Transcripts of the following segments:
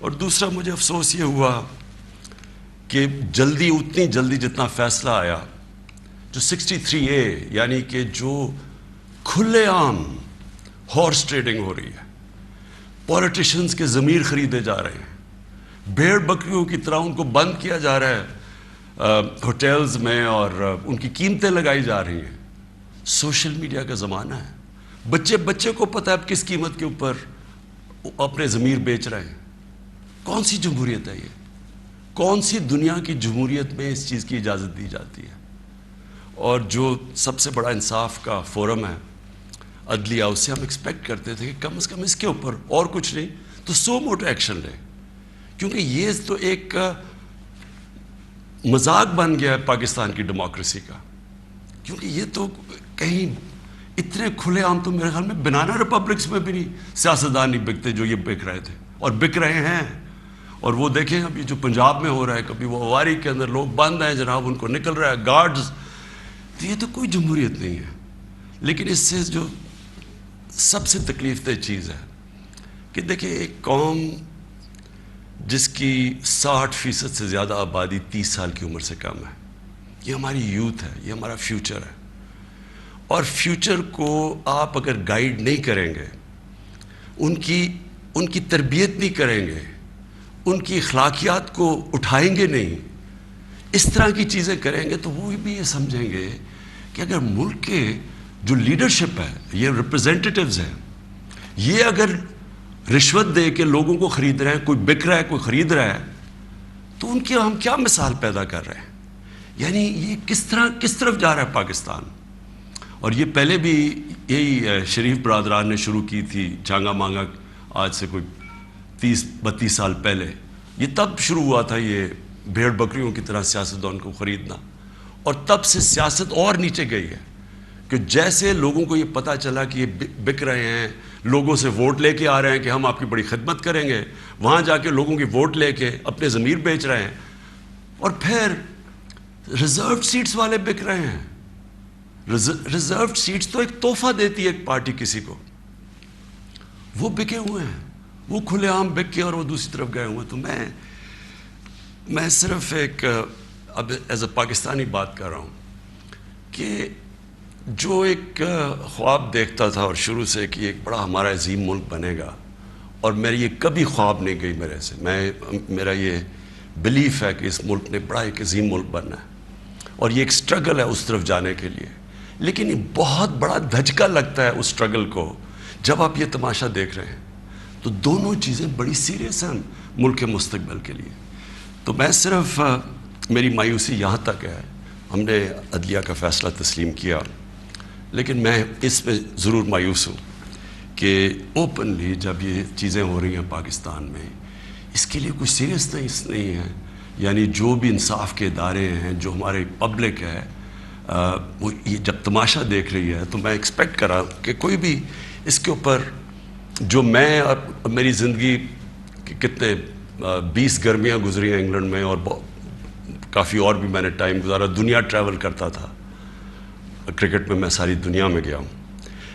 اور دوسرا مجھے افسوس یہ ہوا کہ اتنی جلدی جتنا فیصلہ آیا جو 63A یعنی کہ جو کھلے عام ہارس ٹریڈنگ ہو رہی ہے، پولیٹیشنز کے ضمیر خریدے جا رہے ہیں، بھیڑ بکریوں کی طرح ان کو بند کیا جا رہا ہے ہوٹلز میں اور ان کی قیمتیں لگائی جا رہی ہیں۔ سوشل میڈیا کا زمانہ ہے، بچے کو پتہ ہے اب کس قیمت کے اوپر اپنے ضمیر بیچ رہے ہیں۔ کون سی جمہوریت ہے یہ؟ کون سی دنیا کی جمہوریت میں اس چیز کی اجازت دی جاتی ہے؟ اور جو سب سے بڑا انصاف کا فورم ہے عدلیہ، اس سے ہم ایکسپیکٹ کرتے تھے کہ کم از کم اس کے اوپر اور کچھ نہیں تو سو موٹو ایکشن لے، کیونکہ یہ تو ایک مذاق بن گیا ہے پاکستان کی ڈیموکریسی کا۔ کیونکہ یہ تو کہیں اتنے کھلے عام تو میرے خیال میں بنانا ریپبلکس میں بھی نہیں سیاستدان نہیں بکتے جو یہ بک رہے تھے اور بک رہے ہیں۔ اور وہ دیکھیں ابھی جو پنجاب میں ہو رہا ہے، کبھی وہ اواری کے اندر لوگ بند ہیں جناب، ان کو نکل رہا ہے گارڈز، تو یہ تو کوئی جمہوریت نہیں ہے۔ لیکن اس سے جو سب سے تکلیف دہ چیز ہے کہ دیکھیں ایک قوم جس کی 60% سے زیادہ آبادی 30 سال کی عمر سے کم ہے، یہ ہماری یوتھ ہے، یہ ہمارا فیوچر ہے، اور فیوچر کو آپ اگر گائیڈ نہیں کریں گے، ان کی تربیت نہیں کریں گے، ان کی اخلاقیات کو اٹھائیں گے نہیں، اس طرح کی چیزیں کریں گے، تو وہ بھی یہ سمجھیں گے کہ اگر ملک کے جو لیڈرشپ ہے، یہ ریپرزینٹیٹیوز ہیں، یہ اگر رشوت دے کے لوگوں کو خرید رہے ہیں، کوئی بک رہا ہے کوئی خرید رہا ہے، تو ان کی ہم کیا مثال پیدا کر رہے ہیں؟ یعنی یہ کس طرف جا رہا ہے پاکستان؟ اور یہ پہلے بھی یہی شریف برادران نے شروع کی تھی چانگا مانگا، آج سے کوئی 30-32 سال پہلے، یہ تب شروع ہوا تھا یہ بھیڑ بکریوں کی طرح سیاستدان کو خریدنا، اور تب سے سیاست اور نیچے گئی ہے کہ جیسے لوگوں کو یہ پتہ چلا کہ یہ بک رہے ہیں، لوگوں سے ووٹ لے کے آ رہے ہیں کہ ہم آپ کی بڑی خدمت کریں گے، وہاں جا کے لوگوں کی ووٹ لے کے اپنے ضمیر بیچ رہے ہیں، اور پھر ریزروڈ سیٹس والے بک رہے ہیں۔ ریزروڈ سیٹس تو ایک تحفہ دیتی ہے ایک پارٹی کسی کو، وہ بکے ہوئے ہیں، وہ کھلے عام بک کے اور وہ دوسری طرف گئے ہوئے۔ تو میں صرف ایک اب ایز اے پاکستانی بات کر رہا ہوں کہ جو ایک خواب دیکھتا تھا اور شروع سے کہ ایک بڑا ہمارا عظیم ملک بنے گا، اور میری یہ کبھی خواب نہیں گئی میرے سے، میرا یہ بلیف ہے کہ اس ملک نے بڑا ایک عظیم ملک بننا ہے، اور یہ ایک سٹرگل ہے اس طرف جانے کے لیے، لیکن یہ بہت بڑا دھچکا لگتا ہے اس سٹرگل کو جب آپ یہ تماشا دیکھ رہے ہیں۔ تو دونوں چیزیں بڑی سیریس ہیں ملک کے مستقبل کے لیے۔ تو میں صرف میری مایوسی یہاں تک ہے، ہم نے عدلیہ کا فیصلہ تسلیم کیا، لیکن میں اس میں ضرور مایوس ہوں کہ اوپنلی جب یہ چیزیں ہو رہی ہیں پاکستان میں، اس کے لیے کوئی سیریسنس نہیں ہے، یعنی جو بھی انصاف کے ادارے ہیں، جو ہمارے پبلک ہے، وہ یہ جب تماشا دیکھ رہی ہے، تو میں ایکسپیکٹ کرا کہ کوئی بھی اس کے اوپر، جو میں اور میری زندگی کتنے 20 گرمیاں گزری ہیں انگلینڈ میں، اور کافی اور بھی میں نے ٹائم گزارا، دنیا ٹریول کرتا تھا، کرکٹ میں میں ساری دنیا میں گیا ہوں،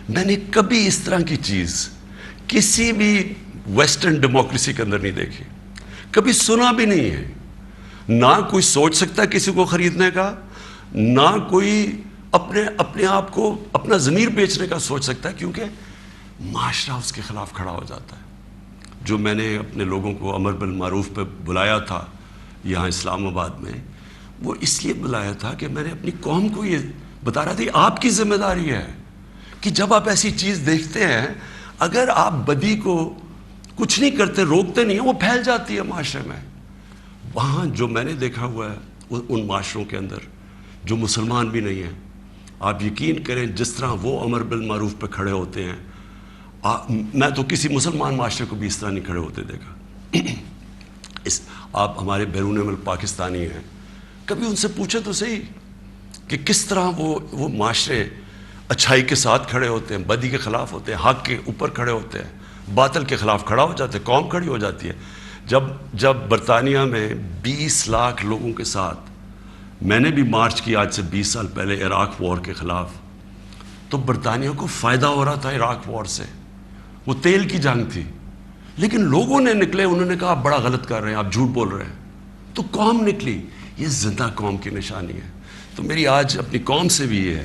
میں نے کبھی اس طرح کی چیز کسی بھی ویسٹرن ڈیموکریسی کے اندر نہیں دیکھی، کبھی سنا بھی نہیں ہے، نہ کوئی سوچ سکتا کسی کو خریدنے کا، نہ کوئی اپنے آپ کو اپنا ضمیر بیچنے کا سوچ سکتا ہے، کیونکہ معاشرہ اس کے خلاف کھڑا ہو جاتا ہے۔ جو میں نے اپنے لوگوں کو امر بالمعروف پہ بلایا تھا یہاں اسلام آباد میں، وہ اس لیے بلایا تھا کہ میں نے اپنی قوم کو یہ بتا رہا تھا، آپ کی ذمہ داری ہے کہ جب آپ ایسی چیز دیکھتے ہیں، اگر آپ بدی کو کچھ نہیں کرتے، روکتے نہیں ہیں، وہ پھیل جاتی ہے معاشرے میں۔ وہاں جو میں نے دیکھا ہوا ہے ان معاشروں کے اندر جو مسلمان بھی نہیں ہیں، آپ یقین کریں جس طرح وہ امر بالمعروف پہ کھڑے ہوتے ہیں، میں تو کسی مسلمان معاشرے کو بھی اس طرح نہیں کھڑے ہوتے دیکھا۔ آپ ہمارے بیرون ملک پاکستانی ہیں، کبھی ان سے پوچھیں تو صحیح کہ کس طرح وہ معاشرے اچھائی کے ساتھ کھڑے ہوتے ہیں، بدی کے خلاف ہوتے ہیں، حق کے اوپر کھڑے ہوتے ہیں، باطل کے خلاف کھڑا ہو جاتے ہیں، قوم کھڑی ہو جاتی ہے۔ جب برطانیہ میں 20 لاکھ لوگوں کے ساتھ میں نے بھی مارچ کی آج سے 20 سال پہلے عراق وار کے خلاف، تو برطانیہ کو فائدہ ہو رہا تھا عراق وار سے، وہ تیل کی جنگ تھی، لیکن لوگوں نے نکلے, انہوں نے کہا آپ بڑا غلط کر رہے ہیں, آپ جھوٹ بول رہے ہیں. تو قوم نکلی. یہ زندہ قوم کی نشانی ہے. تو میری آج اپنی قوم سے بھی یہ ہے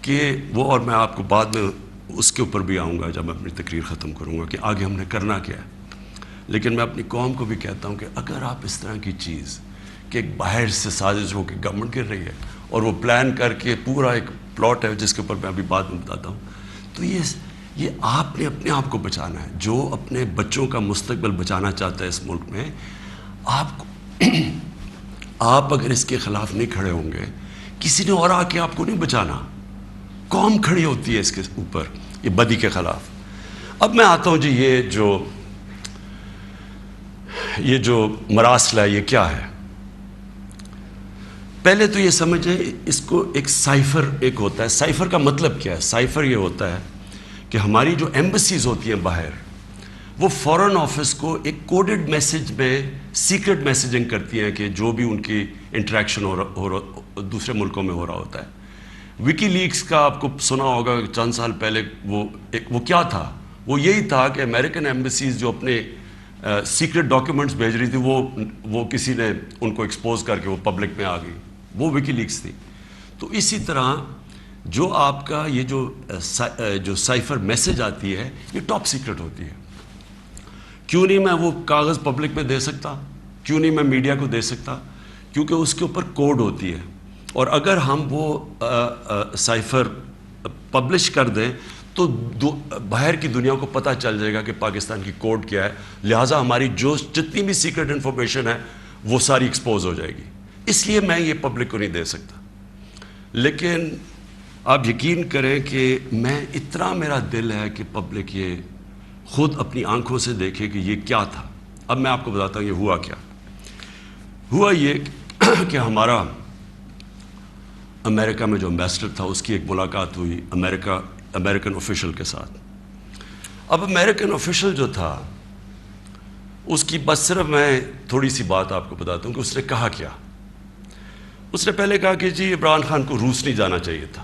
کہ وہ, اور میں آپ کو بعد میں اس کے اوپر بھی آؤں گا جب میں اپنی تقریر ختم کروں گا کہ آگے ہم نے کرنا کیا ہے, لیکن میں اپنی قوم کو بھی کہتا ہوں کہ اگر آپ اس طرح کی چیز کہ ایک باہر سے سازش ہو کے گورنمنٹ گر رہی ہے اور وہ پلان کر کے پورا ایک پلاٹ ہے جس کے اوپر میں ابھی بعد میں بتاتا ہوں, تو یہ آپ نے اپنے آپ کو بچانا ہے. جو اپنے بچوں کا مستقبل بچانا چاہتا ہے اس ملک میں, آپ اگر اس کے خلاف نہیں کھڑے ہوں گے, کسی نے اور آ کے آپ کو نہیں بچانا. قوم کھڑی ہوتی ہے اس کے اوپر, یہ بدی کے خلاف. اب میں آتا ہوں جی, یہ جو مراسلہ ہے یہ کیا ہے. پہلے تو یہ سمجھیں اس کو ایک سائفر ایک ہوتا ہے. سائفر کا مطلب کیا ہے؟ سائفر یہ ہوتا ہے کہ ہماری جو ایمبسیز ہوتی ہیں باہر, وہ فورن آفس کو ایک کوڈڈ میسج میں سیکرٹ میسیجنگ کرتی ہیں کہ جو بھی ان کی انٹریکشن دوسرے ملکوں میں ہو رہا ہوتا ہے. وکی لیکس کا آپ کو سنا ہوگا چند سال پہلے, وہ کیا تھا؟ وہ یہی تھا کہ امریکن ایمبسیز جو اپنے سیکرٹ ڈاکیومنٹس بھیج رہی تھی وہ کسی نے ان کو ایکسپوز کر کے وہ پبلک میں آ گئی, وہ وکی لیکس تھی. تو اسی طرح جو آپ کا یہ جو سائفر میسج آتی ہے یہ ٹاپ سیکرٹ ہوتی ہے. کیوں نہیں میں وہ کاغذ پبلک میں دے سکتا؟ کیوں نہیں میں میڈیا کو دے سکتا؟ کیونکہ اس کے اوپر کوڈ ہوتی ہے, اور اگر ہم وہ سائفر پبلش کر دیں تو باہر کی دنیا کو پتہ چل جائے گا کہ پاکستان کی کوڈ کیا ہے, لہٰذا ہماری جتنی بھی سیکرٹ انفارمیشن ہے وہ ساری ایکسپوز ہو جائے گی. اس لیے میں یہ پبلک کو نہیں دے سکتا. لیکن آپ یقین کریں کہ میں اتنا میرا دل ہے کہ پبلک یہ خود اپنی آنکھوں سے دیکھے کہ یہ کیا تھا. اب میں آپ کو بتاتا ہوں یہ ہوا کیا. ہوا یہ کہ ہمارا امریکہ میں جو امبیسڈر تھا اس کی ایک ملاقات ہوئی امریکن آفیشل کے ساتھ. اب امریکن آفیشل جو تھا اس کی بس صرف میں تھوڑی سی بات آپ کو بتاتا ہوں کہ اس نے کہا کیا. اس نے پہلے کہا کہ جی عمران خان کو روس نہیں جانا چاہیے تھا.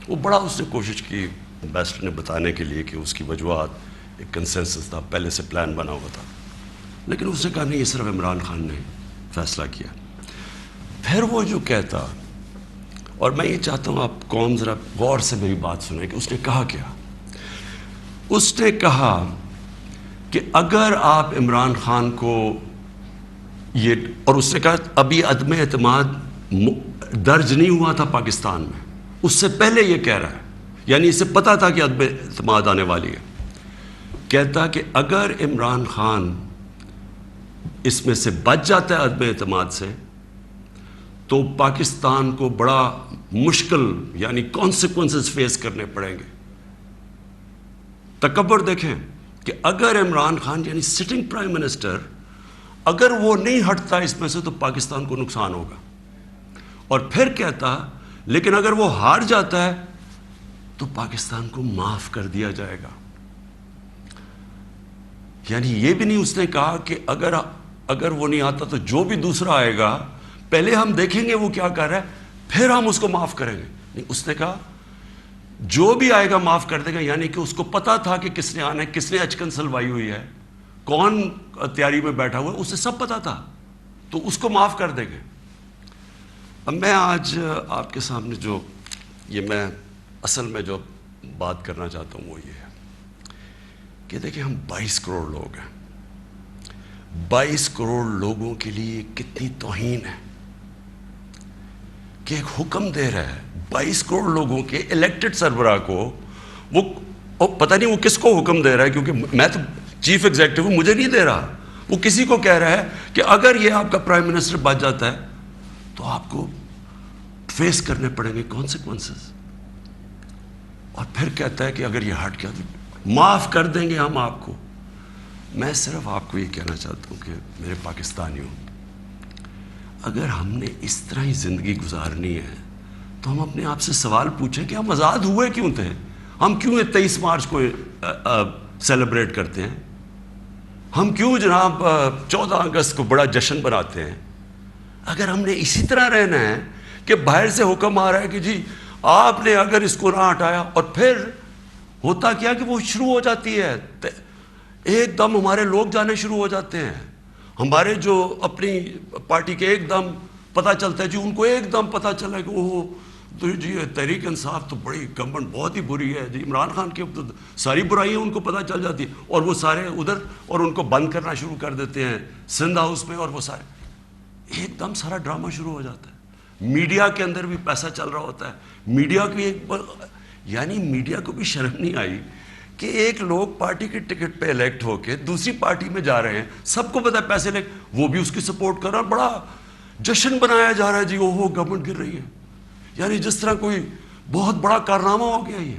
وہ بڑا اس نے کوشش کی امبیسڈر نے بتانے کے لیے کہ اس کی وجوہات, ایک کنسنسس تھا, پہلے سے پلان بنا ہوا تھا, لیکن اس نے کہا نہیں, یہ صرف عمران خان نے فیصلہ کیا. پھر وہ جو کہتا, اور میں یہ چاہتا ہوں آپ قوم ذرا غور سے میری بات سنیں کہ اس نے کہا کیا. اس نے کہا کہ اگر آپ عمران خان کو یہ, اور اس نے کہا ابھی عدم اعتماد درج نہیں ہوا تھا پاکستان میں, اس سے پہلے یہ کہہ رہا ہے, یعنی اسے پتا تھا کہ عدم اعتماد آنے والی ہے. کہتا کہ اگر عمران خان اس میں سے بچ جاتا ہے عدم اعتماد سے, تو پاکستان کو بڑا مشکل یعنی کانسیکوینسز فیس کرنے پڑیں گے. تکبر دیکھیں کہ اگر عمران خان یعنی سٹنگ پرائم منسٹر اگر وہ نہیں ہٹتا اس میں سے تو پاکستان کو نقصان ہوگا. اور پھر کہتا لیکن اگر وہ ہار جاتا ہے تو پاکستان کو معاف کر دیا جائے گا. یعنی یہ بھی نہیں اس نے کہا کہ اگر وہ نہیں آتا تو جو بھی دوسرا آئے گا پہلے ہم دیکھیں گے وہ کیا کر رہا ہے پھر ہم اس کو معاف کریں گے. نہیں, اس نے کہا جو بھی آئے گا معاف کر دے گا. یعنی کہ اس کو پتا تھا کہ کس نے آنا ہے, کس نے اچکن سلوائی ہوئی ہے, کون تیاری میں بیٹھا ہوا ہے, اسے سب پتا تھا, تو اس کو معاف کر دیں گے. اب میں آج آپ کے سامنے جو میں اصل میں جو بات کرنا چاہتا ہوں وہ یہ ہے کہ دیکھیں ہم 22 کروڑ لوگ ہیں. 22 کروڑ لوگوں کے لیے کتنی توہین ہے کہ ایک حکم دے رہا ہے 22 کروڑ لوگوں کے الیکٹڈ سربراہ کو. وہ پتہ نہیں وہ کس کو حکم دے رہا ہے, کیونکہ میں تو چیف ایگزیکٹو ہوں, مجھے نہیں دے رہا. وہ کسی کو کہہ رہا ہے کہ اگر یہ آپ کا پرائم منسٹر بچ جاتا ہے تو آپ کو فیس کرنے پڑیں گے کانسیکوینسز. اور پھر کہتا ہے کہ اگر یہ ہٹ گیا تو معاف کر دیں گے ہم آپ کو. میں صرف آپ کو یہ کہنا چاہتا ہوں کہ میرے پاکستانیوں, اگر ہم نے اس طرح ہی زندگی گزارنی ہے تو ہم اپنے آپ سے سوال پوچھیں کہ ہم آزاد ہوئے کیوں تھے. ہم کیوں 23 مارچ کو سیلیبریٹ کرتے ہیں, ہم کیوں جناب 14 اگست کو بڑا جشن بناتے ہیں. اگر ہم نے اسی طرح رہنا ہے کہ باہر سے حکم آ رہا ہے کہ جی آپ نے اگر اس کو نہ ہٹایا, اور پھر ہوتا کیا کہ وہ شروع ہو جاتی ہے ایک دم ہمارے لوگ جانے شروع ہو جاتے ہیں. ہمارے جو اپنی پارٹی کے ایک دم پتہ چلتا ہے جی، ان کو ایک دم پتہ چلا کہ وہ تو جی تحریک انصاف تو بڑی گورنمنٹ بہت ہی بری ہے جی، عمران خان کی تو ساری برائیاں ان کو پتہ چل جاتی ہیں، اور وہ سارے ادھر، اور ان کو بند کرنا شروع کر دیتے ہیں سندھ ہاؤس میں، اور وہ سارے ایک دم سارا ڈرامہ شروع ہو جاتا ہے. میڈیا کے اندر بھی پیسہ چل رہا ہوتا ہے. میڈیا کی یعنی میڈیا کو بھی شرم نہیں آئی کہ ایک لوگ پارٹی کی ٹکٹ پہ الیکٹ ہو کے دوسری پارٹی میں جا رہے ہیں، سب کو پتہ ہے پیسے لے، وہ بھی اس کی سپورٹ کر رہا، بڑا جشن بنایا جا رہا ہے جی اوہو گورنمنٹ گر رہی ہے، یعنی جس طرح کوئی بہت بڑا کارنامہ ہو گیا یہ.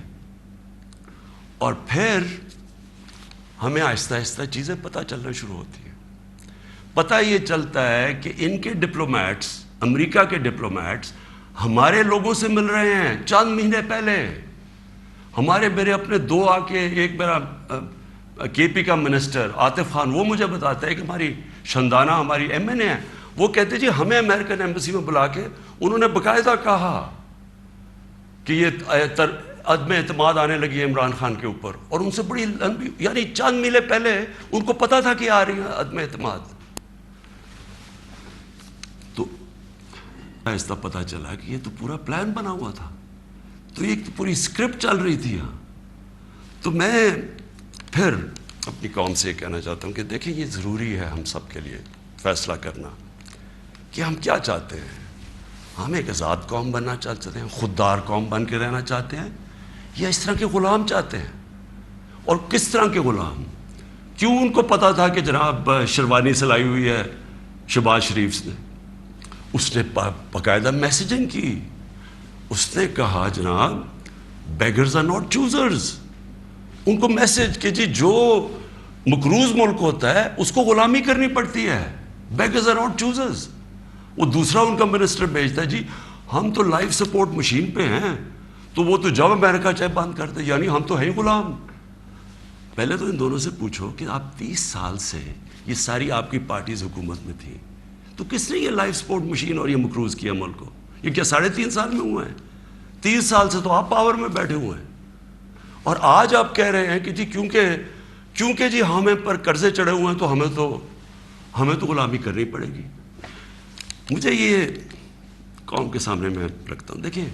اور پھر ہمیں آہستہ آہستہ چیزیں پتہ چلنا شروع ہوتی ہیں. پتہ یہ چلتا ہے کہ ان کے ڈپلومیٹس، امریکہ کے ڈپلومیٹس ہمارے لوگوں سے مل رہے ہیں. چند مہینے پہلے ہمارے میرے اپنے دو آ کے، ایک میرا کے پی کا منسٹر عاطف خان، وہ مجھے بتاتا ہے کہ ہماری شندانہ ہماری ایم این اے ہے، وہ کہتے جی ہمیں امریکن ایمبیسی میں بلا کے انہوں نے باقاعدہ کہا کہ یہ عدم اعتماد آنے لگی ہے عمران خان کے اوپر، اور ان سے بڑی لمبی، یعنی چند مہینے پہلے ان کو پتا تھا کہ آ رہی ہے عدم اعتماد. تو ایسا پتا چلا کہ یہ تو پورا پلان بنا ہوا تھا، تو یہ پوری اسکرپٹ چل رہی تھی یہاں. تو میں پھر اپنی قوم سے کہنا چاہتا ہوں کہ دیکھیں یہ ضروری ہے ہم سب کے لیے فیصلہ کرنا کہ ہم کیا چاہتے ہیں. ہم ایک آزاد قوم بننا چاہتے ہیں، خوددار قوم بن کے رہنا چاہتے ہیں، یا اس طرح کے غلام چاہتے ہیں؟ اور کس طرح کے غلام؟ کیوں ان کو پتا تھا کہ جناب شیروانی سلائی ہوئی ہے شہباز شریف نے؟ اس نے باقاعدہ میسیجنگ کی. اس نے کہا جناب بیگرز آر ناٹ چوزرز. ان کو میسج کہ جی جو مقروض ملک ہوتا ہے اس کو غلامی کرنی پڑتی ہے. Beggars are not choosers. وہ دوسرا ان کا منسٹر بھیجتا ہے جی ہم تو لائف سپورٹ مشین پہ ہیں، تو وہ تو جب امریکہ چاہے بند کرتے، یعنی ہم تو ہیں غلام. پہلے تو ان دونوں سے پوچھو کہ آپ 30 سال سے یہ ساری آپ کی پارٹیز حکومت میں تھی، تو کس نے یہ لائف سپورٹ مشین اور یہ مقروض کیا ملک کو؟ یہ کیا 3.5 سال میں ہوئے ہیں؟ 30 سال سے تو آپ پاور میں بیٹھے ہوئے ہیں، اور آج آپ کہہ رہے ہیں کہ جی کیونکہ جی ہمیں پر قرضے چڑھے ہوئے ہیں تو ہمیں تو غلامی کرنی پڑے گی. مجھے یہ قوم کے سامنے میں رکھتا ہوں. دیکھیں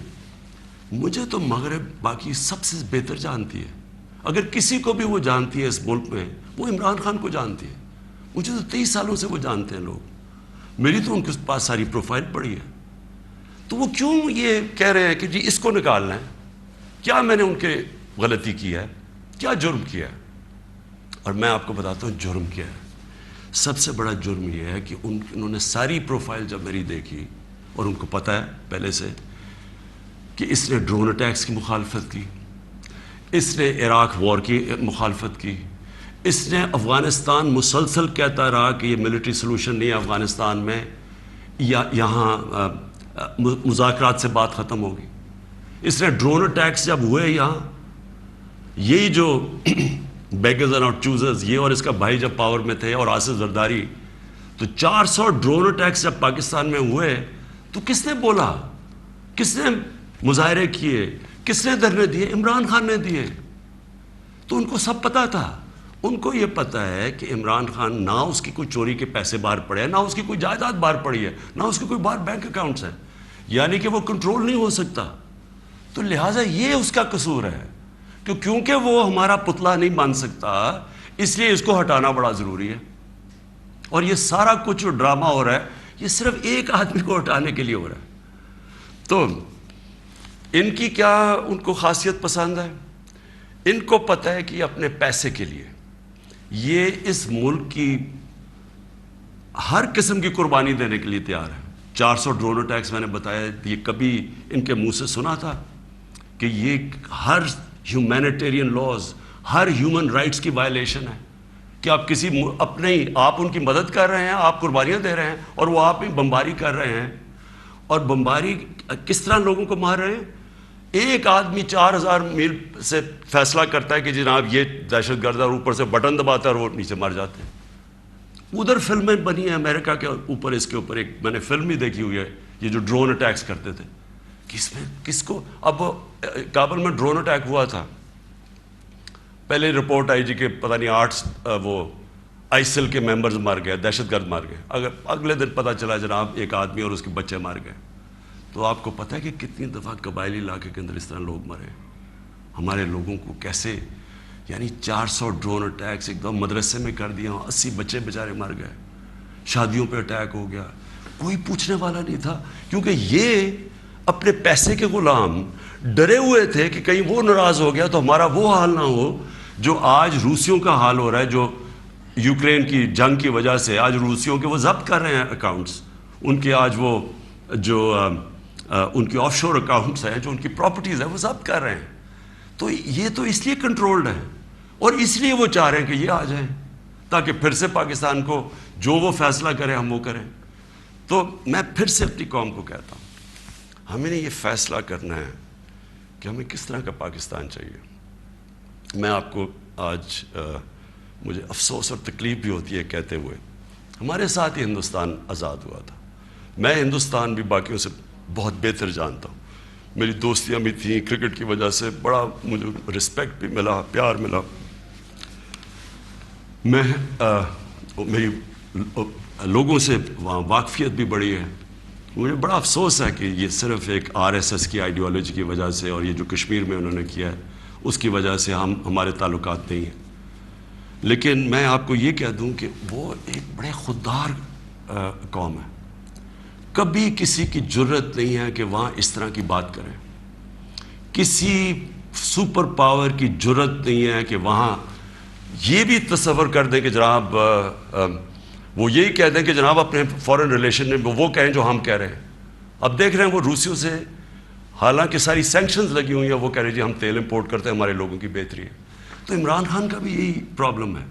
مجھے تو مغرب باقی سب سے بہتر جانتی ہے. اگر کسی کو بھی وہ جانتی ہے اس ملک میں، وہ عمران خان کو جانتی ہے. مجھے تو 23 سالوں سے وہ جانتے ہیں لوگ. میری تو ان کے پاس ساری پروفائل پڑی ہے. تو وہ کیوں یہ کہہ رہے ہیں کہ جی اس کو نکالنا ہے؟ کیا میں نے ان کے غلطی کی ہے؟ کیا جرم کیا ہے؟ اور میں آپ کو بتاتا ہوں جرم کیا ہے. سب سے بڑا جرم یہ ہے کہ انہوں نے ساری پروفائل جب میری دیکھی، اور ان کو پتہ ہے پہلے سے کہ اس نے ڈرون اٹیکس کی مخالفت کی، اس نے عراق وار کی مخالفت کی، اس نے افغانستان مسلسل کہتا رہا کہ یہ ملٹری سلوشن نہیں ہے افغانستان میں، یا یہاں مذاکرات سے بات ختم ہوگی. اس نے ڈرون اٹیکس جب ہوئے یہاں، یہی جو بیگرز آر ناٹ چوزرز، یہ اور اس کا بھائی جب پاور میں تھے اور آصف زرداری، تو 400 ڈرون اٹیکس جب پاکستان میں ہوئے تو کس نے بولا؟ کس نے مظاہرے کیے؟ کس نے دھرنے دیے؟ عمران خان نے دیے. تو ان کو سب پتا تھا. ان کو یہ پتا ہے کہ عمران خان نہ اس کی کوئی چوری کے پیسے باہر پڑے ہیں، نہ اس کی کوئی جائیداد باہر پڑی ہے، نہ اس کے کوئی باہر بینک اکاؤنٹس ہیں، یعنی کہ وہ کنٹرول نہیں ہو سکتا. تو لہٰذا یہ اس کا قصور ہے کہ کیونکہ وہ ہمارا پتلا نہیں بن سکتا، اس لیے اس کو ہٹانا بڑا ضروری ہے. اور یہ سارا کچھ جو ڈرامہ ہو رہا ہے یہ صرف ایک آدمی کو ہٹانے کے لیے ہو رہا ہے. تو ان کی کیا ان کو خاصیت پسند ہے؟ ان کو پتہ ہے کہ اپنے پیسے کے لیے یہ اس ملک کی ہر قسم کی قربانی دینے کے لیے تیار ہے. 400 ڈرون اٹیکس میں نے بتایا، یہ کبھی ان کے منہ سے سنا تھا کہ یہ ہر ہیومینیٹیرین لاز، ہر ہیومن رائٹس کی وائلیشن ہے کہ آپ کسی آپ ان کی مدد کر رہے ہیں، آپ قربانیاں دے رہے ہیں، اور وہ آپ ہی بمباری کر رہے ہیں. اور بمباری کس طرح لوگوں کو مار رہے ہیں؟ ایک آدمی 4000 میل سے فیصلہ کرتا ہے کہ جناب یہ دہشت گرد، اور اوپر سے بٹن دباتا ہے اور وہ نیچے مر جاتے ہیں. ادھر فلمیں بنی ہیں امریکہ کے اوپر، اس کے اوپر ایک میں نے فلم بھی دیکھی ہوئی ہے، یہ جو ڈرون اٹیکس کرتے تھے. کس میں کس کو؟ اب کابل میں ڈرون اٹیک ہوا تھا، پہلے رپورٹ آئی جی کہ پتہ نہیں 8 وہ آئیسل کے ممبرز مر گئے، دہشت گرد مر گئے. اگر اگلے دن پتہ چلا جناب ایک آدمی اور اس کے بچے مر گئے. تو آپ کو پتہ ہے کہ کتنی دفعہ قبائلی علاقے کے اندر اس طرح لوگ مرے. ہمارے لوگوں کو کیسے، یعنی 400 ڈرون اٹیکس ایک دم مدرسے میں کر دیا، 80 بچے بیچارے مر گئے، شادیوں پہ اٹیک ہو گیا، کوئی پوچھنے والا نہیں تھا. کیونکہ یہ اپنے پیسے کے غلام ڈرے ہوئے تھے کہ کہیں وہ ناراض ہو گیا تو ہمارا وہ حال نہ ہو جو آج روسیوں کا حال ہو رہا ہے، جو یوکرین کی جنگ کی وجہ سے آج روسیوں کے وہ ضبط کر رہے ہیں اکاؤنٹس، ان کے آج وہ جو ان کی آف شور اکاؤنٹس ہیں، جو ان کی پراپرٹیز ہیں وہ ضبط کر رہے ہیں. تو یہ تو اس لیے کنٹرولڈ ہے اور اس لیے وہ چاہ رہے ہیں کہ یہ آ جائیں تاکہ پھر سے پاکستان کو جو وہ فیصلہ کریں ہم وہ کریں. تو میں پھر سے اپنی قوم کو کہتا ہوں، ہمیں نے یہ فیصلہ کرنا ہے کہ ہمیں کس طرح کا پاکستان چاہیے. میں آپ کو آج مجھے افسوس اور تکلیف بھی ہوتی ہے کہتے ہوئے، ہمارے ساتھ ہی ہندوستان آزاد ہوا تھا. میں ہندوستان بھی باقیوں سے بہت بہتر جانتا ہوں، میری دوستیاں بھی تھیں، کرکٹ کی وجہ سے بڑا مجھے رسپیکٹ بھی ملا، پیار ملا. میں میری لوگوں سے وہاں واقفیت بھی بڑی ہے. مجھے بڑا افسوس ہے کہ یہ صرف ایک RSS کی آئیڈیالوجی کی وجہ سے اور یہ جو کشمیر میں انہوں نے کیا ہے اس کی وجہ سے ہمارے تعلقات نہیں ہیں. لیکن میں آپ کو یہ کہہ دوں کہ وہ ایک بڑے خوددار قوم ہے. کبھی کسی کی جرت نہیں ہے کہ وہاں اس طرح کی بات کریں. کسی سپر پاور کی جرت نہیں ہے کہ وہاں یہ بھی تصور کر دیں کہ جناب وہ یہی کہہ دیں کہ جناب اپنے فورن ریلیشن میں وہ کہیں جو ہم کہہ رہے ہیں. اب دیکھ رہے ہیں وہ روسیوں سے حالانکہ ساری سینکشنز لگی ہوئی ہیں، وہ کہہ رہے جی ہم تیل امپورٹ کرتے ہیں، ہمارے لوگوں کی بہتری ہے. تو عمران خان کا بھی یہی پرابلم ہے.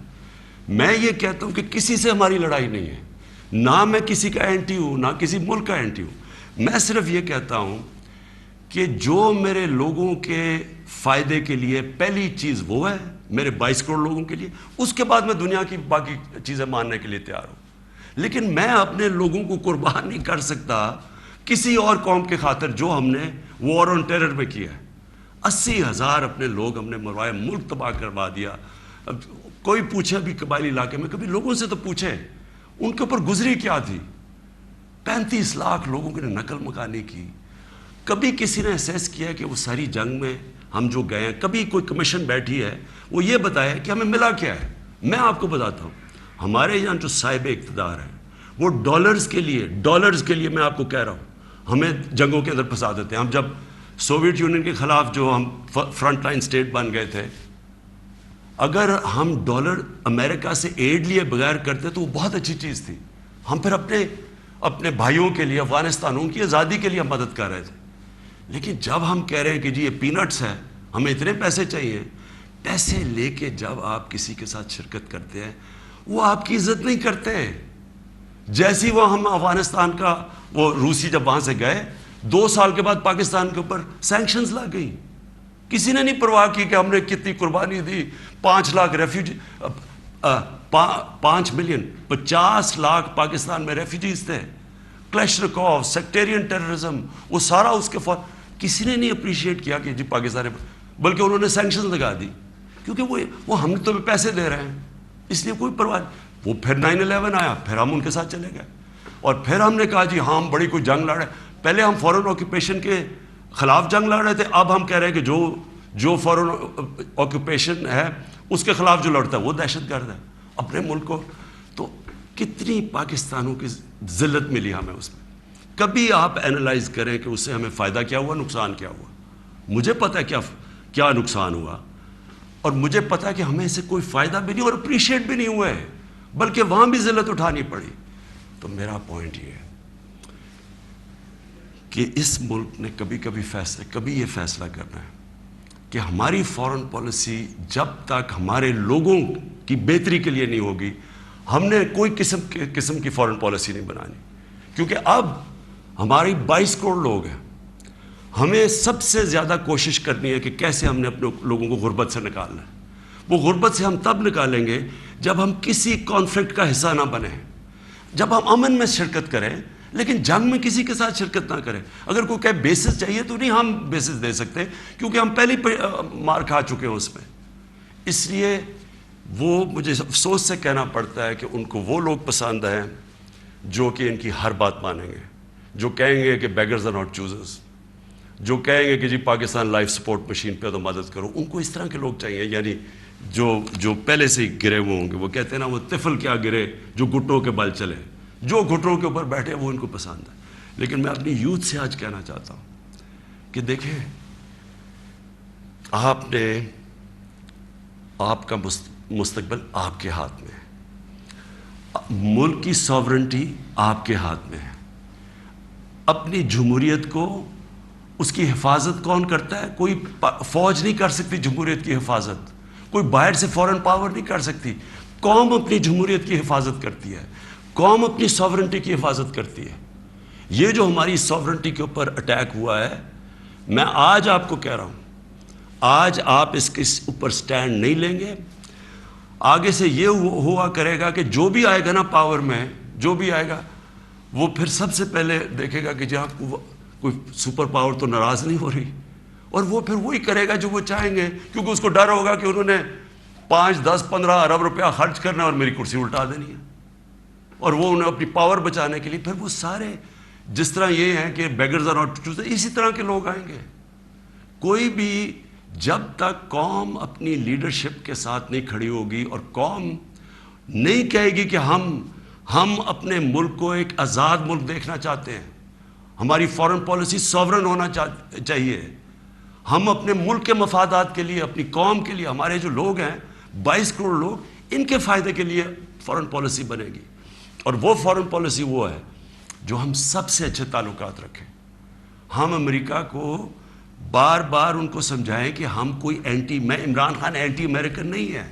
میں یہ کہتا ہوں کہ کسی سے ہماری لڑائی نہیں ہے، نہ میں کسی کا اینٹی ہوں نہ کسی ملک کا اینٹی ہوں. میں صرف یہ کہتا ہوں کہ جو میرے لوگوں کے فائدے کے لیے پہلی چیز وہ ہے، میرے 22 کروڑ لوگوں کے لیے، اس کے بعد میں دنیا کی باقی چیزیں ماننے کے لیے تیار ہوں. لیکن میں اپنے لوگوں کو قربان نہیں کر سکتا کسی اور قوم کے خاطر جو ہم نے وار آن ٹیرر میں کیا ہے. 80,000 اپنے لوگ ہم نے مروائے، ملک تباہ کروا دیا. اب کوئی پوچھے بھی قبائلی علاقے میں، کبھی لوگوں سے تو پوچھے ان کے اوپر گزری کیا تھی. 35 لاکھ لوگوں کی نقل مکانی کی. کبھی کسی نے احساس کیا کہ وہ ساری جنگ میں ہم جو گئے ہیں، کبھی کوئی کمیشن بیٹھی ہے وہ یہ بتائے کہ ہمیں ملا کیا ہے. میں آپ کو بتاتا ہوں، ہمارے یہاں جو صاحب اقتدار ہیں وہ ڈالرز کے لیے میں آپ کو کہہ رہا ہوں ہمیں جنگوں کے اندر پھنسا دیتے ہیں. ہم جب سوویت یونین کے خلاف جو ہم فرنٹ لائن سٹیٹ بن گئے تھے، اگر ہم ڈالر امریکہ سے ایڈ لیے بغیر کرتے تو وہ بہت اچھی چیز تھی. ہم پھر اپنے بھائیوں کے لیے، افغانستانوں کی آزادی کے لیے مدد کر رہے تھے. لیکن جب ہم کہہ رہے ہیں کہ جی یہ پینٹس ہے، ہمیں اتنے پیسے چاہیے، پیسے لے کے جب آپ کسی کے ساتھ شرکت کرتے ہیں وہ آپ کی عزت نہیں کرتے. جیسی وہ ہم افغانستان کا وہ روسی جب وہاں سے گئے 2 سال کے بعد پاکستان کے اوپر سینکشنز لگ گئی. کسی نے نہیں پرواہ کی کہ ہم نے کتنی قربانی دی. 5 لاکھ ریفیوجی، 5 ملین 50 لاکھ پاکستان میں ریفیوجیز تھے. کلیشنکوف، سیکٹیرین ٹیررزم، وہ سارا اس کے فور کسی نے نہیں اپریشیٹ کیا کہ جی پاکستان، بلکہ انہوں نے سینکشنز لگا دی کیونکہ وہ ہم تو پیسے دے رہے ہیں، اس لیے کوئی پرواہ نہیں. وہ پھر 9/11 آیا، پھر ہم ان کے ساتھ چلے گئے اور پھر ہم نے کہا جی ہاں ہم بڑی کوئی جنگ لڑ رہے ہیں. پہلے ہم فورن آکوپیشن کے خلاف جنگ لڑ رہے تھے، اب ہم کہہ رہے ہیں کہ جو فورن آکوپیشن ہے اس کے خلاف جو لڑتا ہے وہ دہشت گرد ہے اپنے ملک کو. تو کتنی پاکستانوں کی ذلت ملی ہمیں اس میں. کبھی آپ اینالائز کریں کہ اس سے ہمیں فائدہ کیا ہوا، نقصان کیا ہوا. مجھے پتہ ہے کیا نقصان ہوا اور مجھے پتہ ہے کہ ہمیں اس سے کوئی فائدہ بھی نہیں اور اپریشیٹ بھی نہیں ہوئے، بلکہ وہاں بھی ذلت اٹھانی پڑی. تو میرا پوائنٹ یہ ہے کہ اس ملک نے کبھی یہ فیصلہ کرنا ہے کہ ہماری فورن پالیسی جب تک ہمارے لوگوں کی بہتری کے لیے نہیں ہوگی، ہم نے کوئی قسم کی فورن پالیسی نہیں بنانی. کیونکہ اب ہماری 22 کروڑ لوگ ہیں، ہمیں سب سے زیادہ کوشش کرنی ہے کہ کیسے ہم نے اپنے لوگوں کو غربت سے نکالنا ہے. وہ غربت سے ہم تب نکالیں گے جب ہم کسی کانفلکٹ کا حصہ نہ بنیں، جب ہم امن میں شرکت کریں لیکن جنگ میں کسی کے ساتھ شرکت نہ کریں. اگر کوئی کہے بیسس چاہیے تو نہیں ہم بیسس دے سکتے کیونکہ ہم پہلے مار کھا چکے ہیں اس میں. اس لیے وہ مجھے افسوس سے کہنا پڑتا ہے کہ ان کو وہ لوگ پسند ہیں جو کہ ان کی ہر بات مانیں گے، جو کہیں گے کہ بیگرز آر ناٹ چوزرز، جو کہیں گے کہ جی پاکستان لائف سپورٹ مشین پہ تو مدد کرو. ان کو اس طرح کے لوگ چاہیے، یعنی جو پہلے سے ہی گرے ہوئے ہوں گے. وہ کہتے ہیں نا وہ طفل کیا گرے جو گھٹنوں کے بل چلے، جو گھٹنوں کے اوپر بیٹھے وہ ان کو پسند ہے. لیکن میں اپنی یوتھ سے آج کہنا چاہتا ہوں کہ دیکھیں آپ کا مستقبل آپ کے ہاتھ میں ہے، ملک کی ساورنٹی آپ کے ہاتھ میں ہے. اپنی جمہوریت کو، اس کی حفاظت کون کرتا ہے؟ کوئی فوج نہیں کر سکتی جمہوریت کی حفاظت، کوئی باہر سے فورن پاور نہیں کر سکتی. قوم اپنی جمہوریت کی حفاظت کرتی ہے، قوم اپنی ساورنٹی کی حفاظت کرتی ہے. یہ جو ہماری ساورنٹی کے اوپر اٹیک ہوا ہے، میں آج آپ کو کہہ رہا ہوں، آج آپ اس کے اوپر سٹینڈ نہیں لیں گے، آگے سے یہ ہوا کرے گا کہ جو بھی آئے گا نا پاور میں، جو بھی آئے گا وہ پھر سب سے پہلے دیکھے گا کہ جہاں کوئی سپر پاور تو ناراض نہیں ہو رہی، اور وہ پھر وہی کرے گا جو وہ چاہیں گے، کیونکہ اس کو ڈر ہوگا کہ انہوں نے 5, 10, 15 ارب روپیہ خرچ کرنا اور میری کرسی الٹا دینی ہے. اور وہ انہیں اپنی پاور بچانے کے لیے پھر وہ سارے، جس طرح یہ ہیں کہ بیگرز آر ناٹ چوزرز، اسی طرح کے لوگ آئیں گے. کوئی بھی جب تک قوم اپنی لیڈرشپ کے ساتھ نہیں کھڑی ہوگی اور قوم نہیں کہے گی کہ ہم اپنے ملک کو ایک آزاد ملک دیکھنا چاہتے ہیں، ہماری فارن پالیسی ساورن ہونا چاہیے، ہم اپنے ملک کے مفادات کے لیے، اپنی قوم کے لیے، ہمارے جو لوگ ہیں 22 کروڑ لوگ، ان کے فائدے کے لیے فارن پالیسی بنے گی. اور وہ فارن پالیسی وہ ہے جو ہم سب سے اچھے تعلقات رکھیں. ہم امریکہ کو بار بار ان کو سمجھائیں کہ ہم کوئی میں عمران خان اینٹی امریکن نہیں ہے،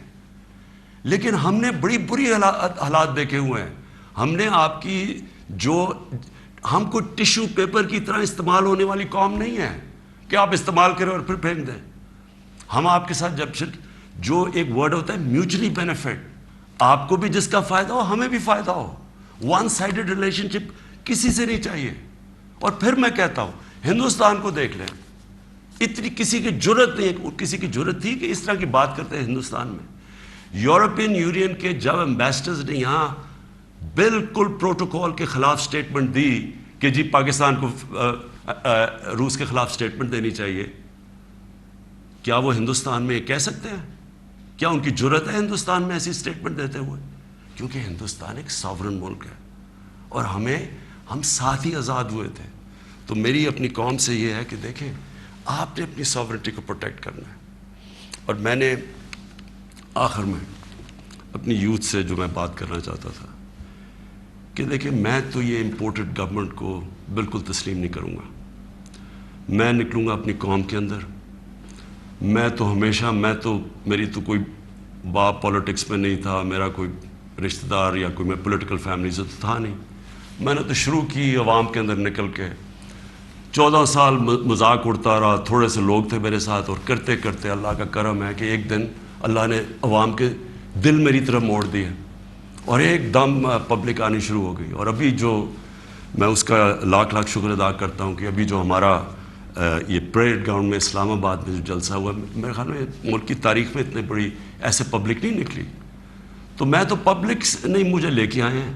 لیکن ہم نے بڑی بری حالات دیکھے ہوئے ہیں. ہم نے آپ کی ہم کو ٹیشو پیپر کی طرح استعمال ہونے والی قوم نہیں ہے کہ آپ استعمال کریں اور پھر پھینک دیں. ہم آپ کے ساتھ جو ایک ورڈ ہوتا ہے میوچلی بینیفٹ، آپ کو بھی جس کا فائدہ ہو ہمیں بھی فائدہ ہو. ون سائیڈڈ ریلیشن شپ کسی سے نہیں چاہیے. اور پھر میں کہتا ہوں ہندوستان کو دیکھ لیں، اتنی کسی کی جرت نہیں ہے، کسی کی جرت تھی کہ اس طرح کی بات کرتے ہیں ہندوستان میں. یورپین یونین کے جب ایمبیسڈرز نے یہاں بالکل پروٹوکول کے خلاف سٹیٹمنٹ دی کہ جی پاکستان کو روس کے خلاف سٹیٹمنٹ دینی چاہیے، کیا وہ ہندوستان میں کہہ سکتے ہیں؟ کیا ان کی جرت ہے ہندوستان میں ایسی سٹیٹمنٹ دیتے ہوئے؟ کیونکہ ہندوستان ایک ساورن ملک ہے اور ہم ساتھ ہی آزاد ہوئے تھے. تو میری اپنی قوم سے یہ ہے کہ دیکھیں آپ نے اپنی ساورنٹی کو پروٹیکٹ کرنا ہے. اور میں نے آخر میں اپنی یوتھ سے جو میں بات کرنا چاہتا تھا کہ دیکھیں میں تو یہ امپورٹڈ گورنمنٹ کو بالکل تسلیم نہیں کروں گا. میں نکلوں گا اپنی قوم کے اندر. میں تو میری تو کوئی باپ پولیٹکس میں نہیں تھا، میرا کوئی رشتہ دار یا کوئی میں پولیٹیکل فیملی سے تو تھا نہیں. میں نے تو شروع کی عوام کے اندر نکل کے 14 سال مذاق اڑتا رہا. تھوڑے سے لوگ تھے میرے ساتھ، اور کرتے کرتے اللہ کا کرم ہے کہ ایک دن اللہ نے عوام کے دل میری طرف موڑ دیے اور ایک دم پبلک آنی شروع ہو گئی. اور ابھی جو میں اس کا لاکھ شکر ادا کرتا ہوں کہ ابھی جو ہمارا یہ پریڈ گراؤنڈ میں اسلام آباد میں جو جلسہ ہوا، میرے خیال میں ملک کی تاریخ میں اتنے بڑی ایسے پبلک نہیں نکلی. تو میں تو پبلک نہیں مجھے لے کے آئے ہیں،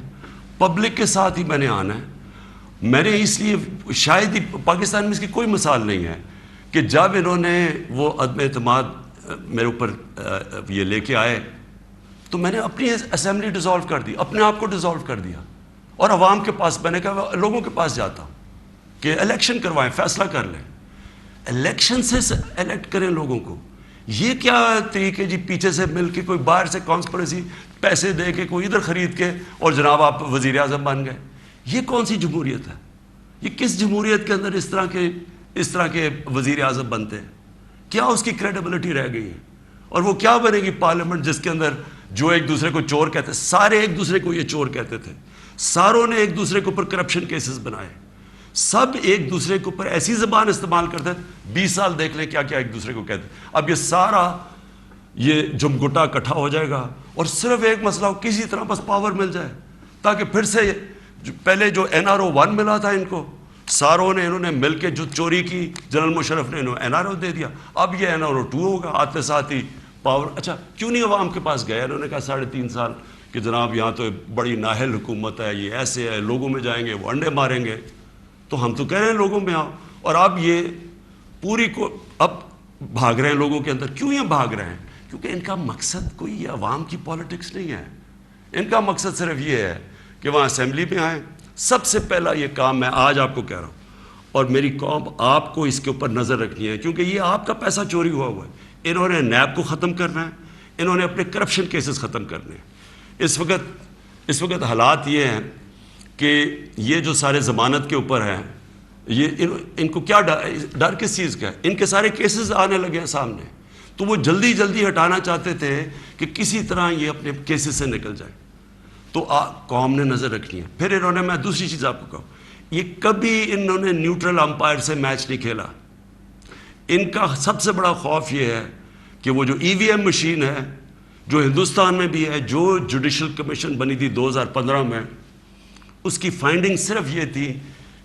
پبلک کے ساتھ ہی میں نے آنا ہے. میں نے اس لیے شاید ہی پاکستان میں اس کی کوئی مثال نہیں ہے کہ جب انہوں نے وہ عدم اعتماد میرے اوپر یہ لے کے آئے تو میں نے اپنی اسمبلی ڈیزالو کر دی، اپنے آپ کو ڈیزالو کر دیا. اور عوام کے پاس میں نے کہا لوگوں کے پاس جاتا ہوں کہ الیکشن کروائیں، فیصلہ کر لیں، الیکشن سے الیکٹ کریں لوگوں کو. یہ کیا طریقے جی پیچھے سے مل کے کوئی باہر سے کانسپریسی پیسے دے کے کوئی ادھر خرید کے اور جناب آپ وزیر اعظم بن گئے؟ یہ کون سی جمہوریت ہے؟ یہ کس جمہوریت کے اندر اس طرح کے وزیر اعظم بنتے ہیں؟ کیا اس کی کریڈیبلٹی رہ گئی ہے؟ اور وہ کیا بنے گی پارلیمنٹ جس کے اندر جو ایک دوسرے کو چور کہتے ہیں، سارے ایک دوسرے کو یہ چور کہتے تھے، ساروں نے ایک دوسرے کے اوپر کرپشن کیسز بنائے، سب ایک دوسرے کے اوپر ایسی زبان استعمال کرتے ہیں. 20 سال دیکھ لیں کیا کیا ایک دوسرے کو کہتے ہیں. اب یہ سارا یہ جمگٹا اکٹھا ہو جائے گا اور صرف ایک مسئلہ ہو، کسی طرح بس پاور مل جائے تاکہ پھر سے پہلے جو NRO 1 ملا تھا ان کو، ساروں نے انہوں نے مل کے جو چوری کی، جنرل مشرف نے انہوں NRO دے دیا. اب یہ NRO 2 ہوگا، آتے ساتھ ہی پاور. اچھا کیوں نہیں عوام کے پاس گئے؟ انہوں نے کہا 3.5 سال کہ جناب یہاں تو بڑی نااہل حکومت ہے, یہ ایسے ہے, لوگوں میں جائیں گے وہ انڈے ماریں گے. تو ہم تو کہہ رہے ہیں لوگوں میں آؤ, اور آپ یہ پوری کو اب بھاگ رہے ہیں لوگوں کے اندر. کیوں یہ بھاگ رہے ہیں؟ کیونکہ ان کا مقصد کوئی یہ عوام کی پالیٹکس نہیں ہے. ان کا مقصد صرف یہ ہے کہ وہاں اسمبلی میں آئیں. سب سے پہلا یہ کام میں آج آپ کو کہہ رہا ہوں, اور میری قوم آپ کو اس کے اوپر نظر رکھنی ہے, کیونکہ یہ آپ کا پیسہ چوری ہوا ہے. انہوں نے نیب کو ختم کرنا ہے, انہوں نے اپنے کرپشن کیسز ختم کرنے ہیں. اس وقت حالات یہ ہیں کہ یہ جو سارے ضمانت کے اوپر ہیں, یہ ان کو کیا ڈر کس چیز کا ہے؟ ان کے سارے کیسز آنے لگے ہیں سامنے, تو وہ جلدی ہٹانا چاہتے تھے کہ کسی طرح یہ اپنے کیسز سے نکل جائے. تو قوم نے نظر رکھنی ہے. پھر انہوں نے, میں دوسری چیز آپ کو کہوں, یہ کبھی انہوں نے نیوٹرل امپائر سے میچ نہیں کھیلا. ان کا سب سے بڑا خوف یہ ہے کہ وہ جو EVM مشین ہے جو ہندوستان میں بھی ہے, جو جوڈیشل کمیشن بنی تھی 2015 میں, اس کی فائنڈنگ صرف یہ تھی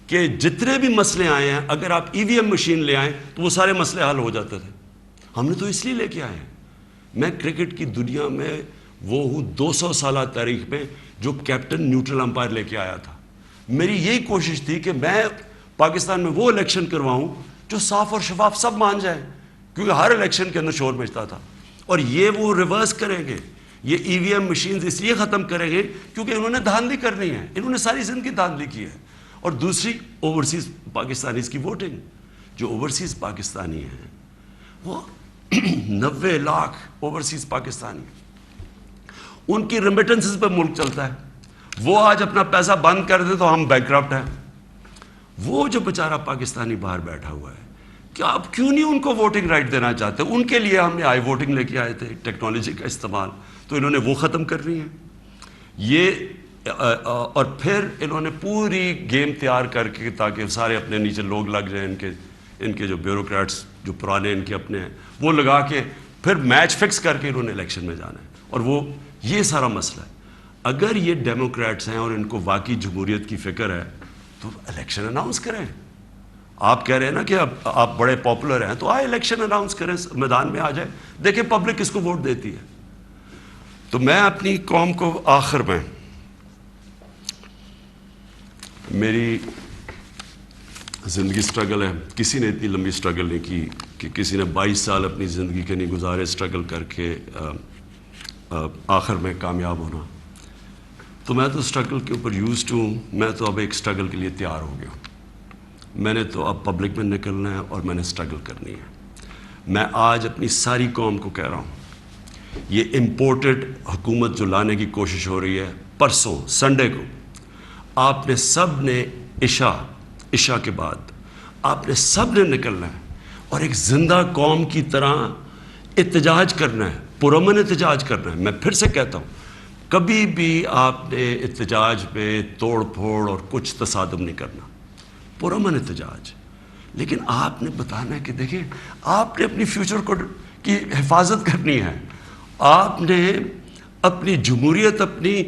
کہ جتنے بھی مسئلے آئے ہیں اگر آپ EVM مشین لے آئیں تو وہ سارے مسئلے حل ہو جاتے تھے. ہم نے تو اس لیے لے کے آئے ہیں. میں کرکٹ کی دنیا میں وہ ہوں 200 سالہ تاریخ میں جو کیپٹن نیوٹرل امپائر لے کے آیا تھا. میری یہی کوشش تھی کہ میں پاکستان میں وہ الیکشن کرواؤں جو صاف اور شفاف سب مان جائیں, کیونکہ ہر الیکشن کے اندر شور مچتا تھا. اور یہ وہ ریورس کریں گے, یہ EVM مشینز اس لیے ختم کریں گے کیونکہ انہوں نے دھاندلی کرنی ہے. انہوں نے ساری زندگی دھاندلی کی ہے. اور دوسری اوورسیز پاکستانیز کی ووٹنگ. جو اوورسیز پاکستانی ہیں وہ 90 لاکھ اوورسیز پاکستانی, ان کی ریمیٹنسز پہ ملک چلتا ہے. وہ آج اپنا پیسہ بند کر دے تو ہم بینکرپٹ ہیں. وہ جو بیچارہ پاکستانی باہر بیٹھا ہوا ہے, کہ آپ کیوں نہیں ان کو ووٹنگ رائٹ دینا چاہتے؟ ان کے لیے ہم نے آئی ووٹنگ لے کے آئے تھے, ٹیکنالوجی کا استعمال, تو انہوں نے وہ ختم کرنی ہے. یہ اور پھر انہوں نے پوری گیم تیار کر کے تاکہ سارے اپنے نیچے لوگ لگ جائیں, ان کے جو بیوروکریٹس جو پرانے ان کے اپنے ہیں وہ لگا کے پھر میچ فکس کر کے انہوں نے الیکشن میں جانا ہے. اور وہ یہ سارا مسئلہ ہے. اگر یہ ڈیموکریٹس ہیں اور ان کو واقعی جمہوریت کی فکر ہے تو الیکشن اناؤنس کریں. آپ کہہ رہے ہیں نا کہ اب آپ بڑے پاپولر ہیں, تو آئے الیکشن اناؤنس کریں, میدان میں آ جائے, دیکھیں پبلک کس کو ووٹ دیتی ہے. تو میں اپنی قوم کو آخر میں, میری زندگی سٹرگل ہے, کسی نے اتنی لمبی سٹرگل نہیں کی کہ کسی نے 22 سال اپنی زندگی کے نہیں گزارے سٹرگل کر کے آخر میں کامیاب ہونا. تو میں تو سٹرگل کے اوپر یوزڈ ہوں. میں تو اب ایک سٹرگل کے لیے تیار ہو گیا ہوں. میں نے تو اب پبلک میں نکلنا ہے اور میں نے سٹرگل کرنی ہے. میں آج اپنی ساری قوم کو کہہ رہا ہوں, یہ امپورٹڈ حکومت جو لانے کی کوشش ہو رہی ہے, پرسوں سنڈے کو آپ نے سب نے عشاء کے بعد آپ نے سب نے نکلنا ہے اور ایک زندہ قوم کی طرح احتجاج کرنا ہے, پرامن احتجاج کرنا ہے. میں پھر سے کہتا ہوں, کبھی بھی آپ نے احتجاج پہ توڑ پھوڑ اور کچھ تصادم نہیں کرنا, پرامن احتجاج. لیکن آپ نے بتانا ہے کہ دیکھیں آپ نے اپنی فیوچر کی حفاظت کرنی ہے, آپ نے اپنی جمہوریت, اپنی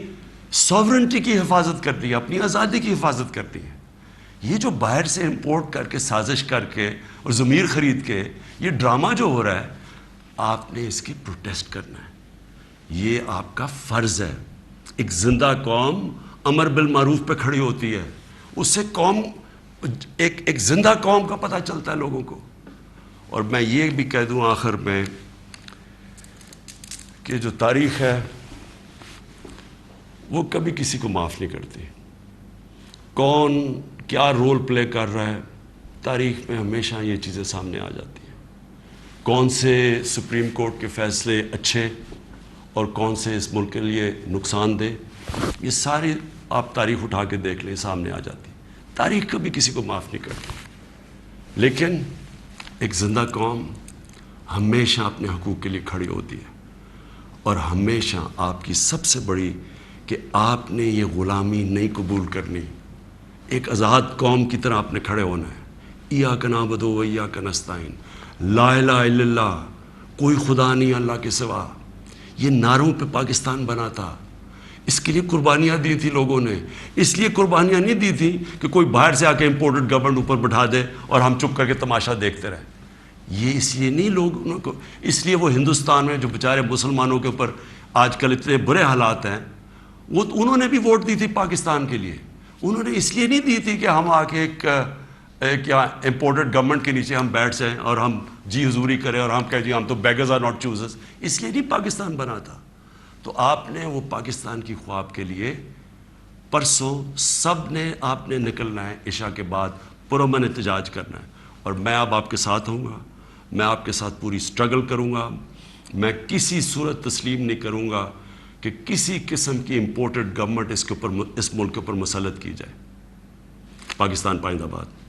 سوورنٹی کی حفاظت کرنی ہے, اپنی آزادی کی حفاظت کرنی ہے. یہ جو باہر سے امپورٹ کر کے سازش کر کے اور ضمیر خرید کے یہ ڈرامہ جو ہو رہا ہے, آپ نے اس کی پروٹیسٹ کرنا ہے. یہ آپ کا فرض ہے. ایک زندہ قوم امر بالمعروف پہ کھڑی ہوتی ہے, اس سے قوم ایک زندہ قوم کا پتہ چلتا ہے لوگوں کو. اور میں یہ بھی کہہ دوں آخر میں کہ جو تاریخ ہے وہ کبھی کسی کو معاف نہیں کرتی. کون کیا رول پلے کر رہا ہے, تاریخ میں ہمیشہ یہ چیزیں سامنے آ جاتی ہیں. کون سے سپریم کورٹ کے فیصلے اچھے اور کون سے اس ملک کے لیے نقصان دہ, یہ ساری آپ تاریخ اٹھا کے دیکھ لیں, سامنے آ جاتی. تاریخ کبھی کسی کو معاف نہیں کرتی. لیکن ایک زندہ قوم ہمیشہ اپنے حقوق کے لیے کھڑی ہوتی ہے, اور ہمیشہ آپ کی سب سے بڑی کہ آپ نے یہ غلامی نہیں قبول کرنی. ایک آزاد قوم کی طرح آپ نے کھڑے ہونا ہے. ایاک نعبد و ایاک نستعین, لا الہ الا اللہ, کوئی خدا نہیں اللہ کے سوا. یہ نعروں پہ پاکستان بنا تھا, اس کے لیے قربانیاں دی تھی لوگوں نے. اس لیے قربانیاں نہیں دی تھی کہ کوئی باہر سے آ کے امپورٹڈ گورنمنٹ اوپر بٹھا دے اور ہم چپ کر کے تماشا دیکھتے رہیں. یہ اس لیے نہیں لوگوں کو، اس لیے وہ ہندوستان میں جو بیچارے مسلمانوں کے اوپر آج کل اتنے برے حالات ہیں، وہ انہوں نے بھی ووٹ دی تھی پاکستان کے لیے. انہوں نے اس لیے نہیں دی تھی کہ ہم آ کے ایک کیا امپورٹڈ گورنمنٹ کے نیچے ہم بیٹھ جائیں اور ہم جی حضوری کریں اور ہم کہیں جی ہم تو بیگرز آر ناٹ چوزرز. اس لیے نہیں پاکستان بنا تھا. تو آپ نے وہ پاکستان کی خواب کے لیے پرسوں سب نے آپ نے نکلنا ہے، عشاء کے بعد پرامن احتجاج کرنا ہے. اور میں اب آپ کے ساتھ ہوں گا، میں آپ کے ساتھ پوری سٹرگل کروں گا. میں کسی صورت تسلیم نہیں کروں گا کہ کسی قسم کی امپورٹڈ گورنمنٹ اس ملک کے اوپر مسلط کی جائے. پاکستان پائندہ باد.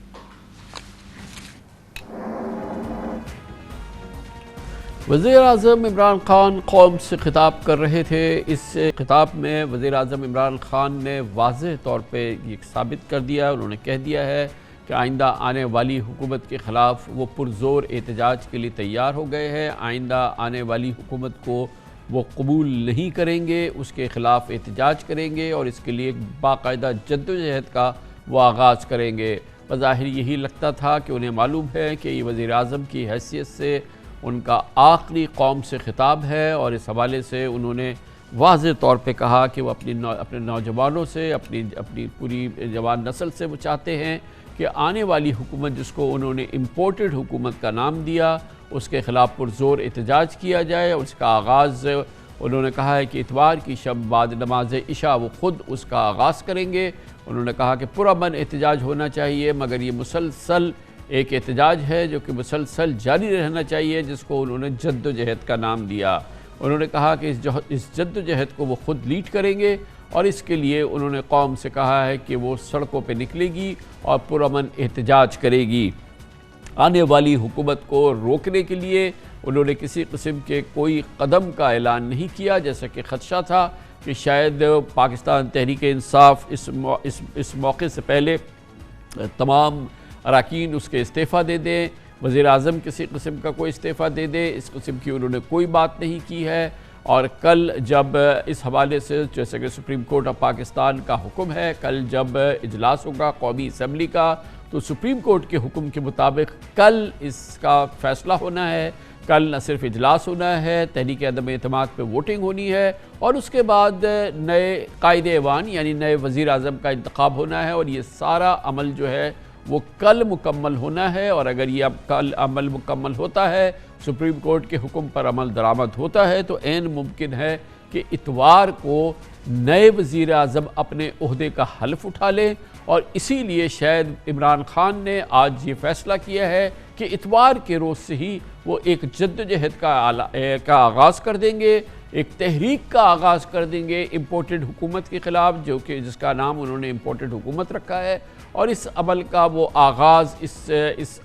وزیر اعظم عمران خان قوم سے خطاب کر رہے تھے. اس خطاب میں وزیر اعظم عمران خان نے واضح طور پہ یہ ثابت کر دیا، انہوں نے کہہ دیا ہے کہ آئندہ آنے والی حکومت کے خلاف وہ پرزور احتجاج کے لیے تیار ہو گئے ہیں. آئندہ آنے والی حکومت کو وہ قبول نہیں کریں گے، اس کے خلاف احتجاج کریں گے اور اس کے لیے ایک باقاعدہ جدوجہد کا وہ آغاز کریں گے. بظاہر یہی لگتا تھا کہ انہیں معلوم ہے کہ یہ وزیر اعظم کی حیثیت سے ان کا آخری قوم سے خطاب ہے، اور اس حوالے سے انہوں نے واضح طور پہ کہا کہ وہ اپنے نوجوانوں سے، اپنی پوری جوان نسل سے وہ چاہتے ہیں کہ آنے والی حکومت جس کو انہوں نے امپورٹڈ حکومت کا نام دیا، اس کے خلاف پرزور احتجاج کیا جائے. اور اس کا آغاز انہوں نے کہا ہے کہ اتوار کی شب بعد نماز عشاء وہ خود اس کا آغاز کریں گے. انہوں نے کہا کہ پرامن احتجاج ہونا چاہیے، مگر یہ مسلسل ایک احتجاج ہے جو کہ مسلسل جاری رہنا چاہیے، جس کو انہوں نے جد و جہد کا نام دیا. انہوں نے کہا کہ اس جد و جہد کو وہ خود لیڈ کریں گے، اور اس کے لیے انہوں نے قوم سے کہا ہے کہ وہ سڑکوں پہ نکلے گی اور پرامن احتجاج کرے گی. آنے والی حکومت کو روکنے کے لیے انہوں نے کسی قسم کے کوئی قدم کا اعلان نہیں کیا، جیسا کہ خدشہ تھا کہ شاید پاکستان تحریک انصاف اس موقع سے پہلے تمام اراکین اس کے استعفیٰ دے دیں، وزیر اعظم کسی قسم کا کوئی استعفیٰ دے دے. اس قسم کی انہوں نے کوئی بات نہیں کی ہے. اور کل جب اس حوالے سے جیسے کہ سپریم کورٹ آف پاکستان کا حکم ہے، کل جب اجلاس ہوگا قومی اسمبلی کا، تو سپریم کورٹ کے حکم کے مطابق کل اس کا فیصلہ ہونا ہے. کل نہ صرف اجلاس ہونا ہے، تحریک عدم اعتماد پہ ووٹنگ ہونی ہے، اور اس کے بعد نئے قائد ایوان یعنی نئے وزیر اعظم کا انتخاب ہونا ہے. اور یہ سارا عمل جو ہے وہ کل مکمل ہونا ہے. اور اگر یہ کل عمل مکمل ہوتا ہے، سپریم کورٹ کے حکم پر عمل درآمد ہوتا ہے، تو عین ممکن ہے کہ اتوار کو نئے وزیر اعظم اپنے عہدے کا حلف اٹھا لیں. اور اسی لیے شاید عمران خان نے آج یہ فیصلہ کیا ہے کہ اتوار کے روز سے ہی وہ ایک جدوجہد کا آغاز کر دیں گے، ایک تحریک کا آغاز کر دیں گے امپورٹڈ حکومت کے خلاف، جو کہ جس کا نام انہوں نے امپورٹڈ حکومت رکھا ہے. اور اس عمل کا وہ آغاز، اس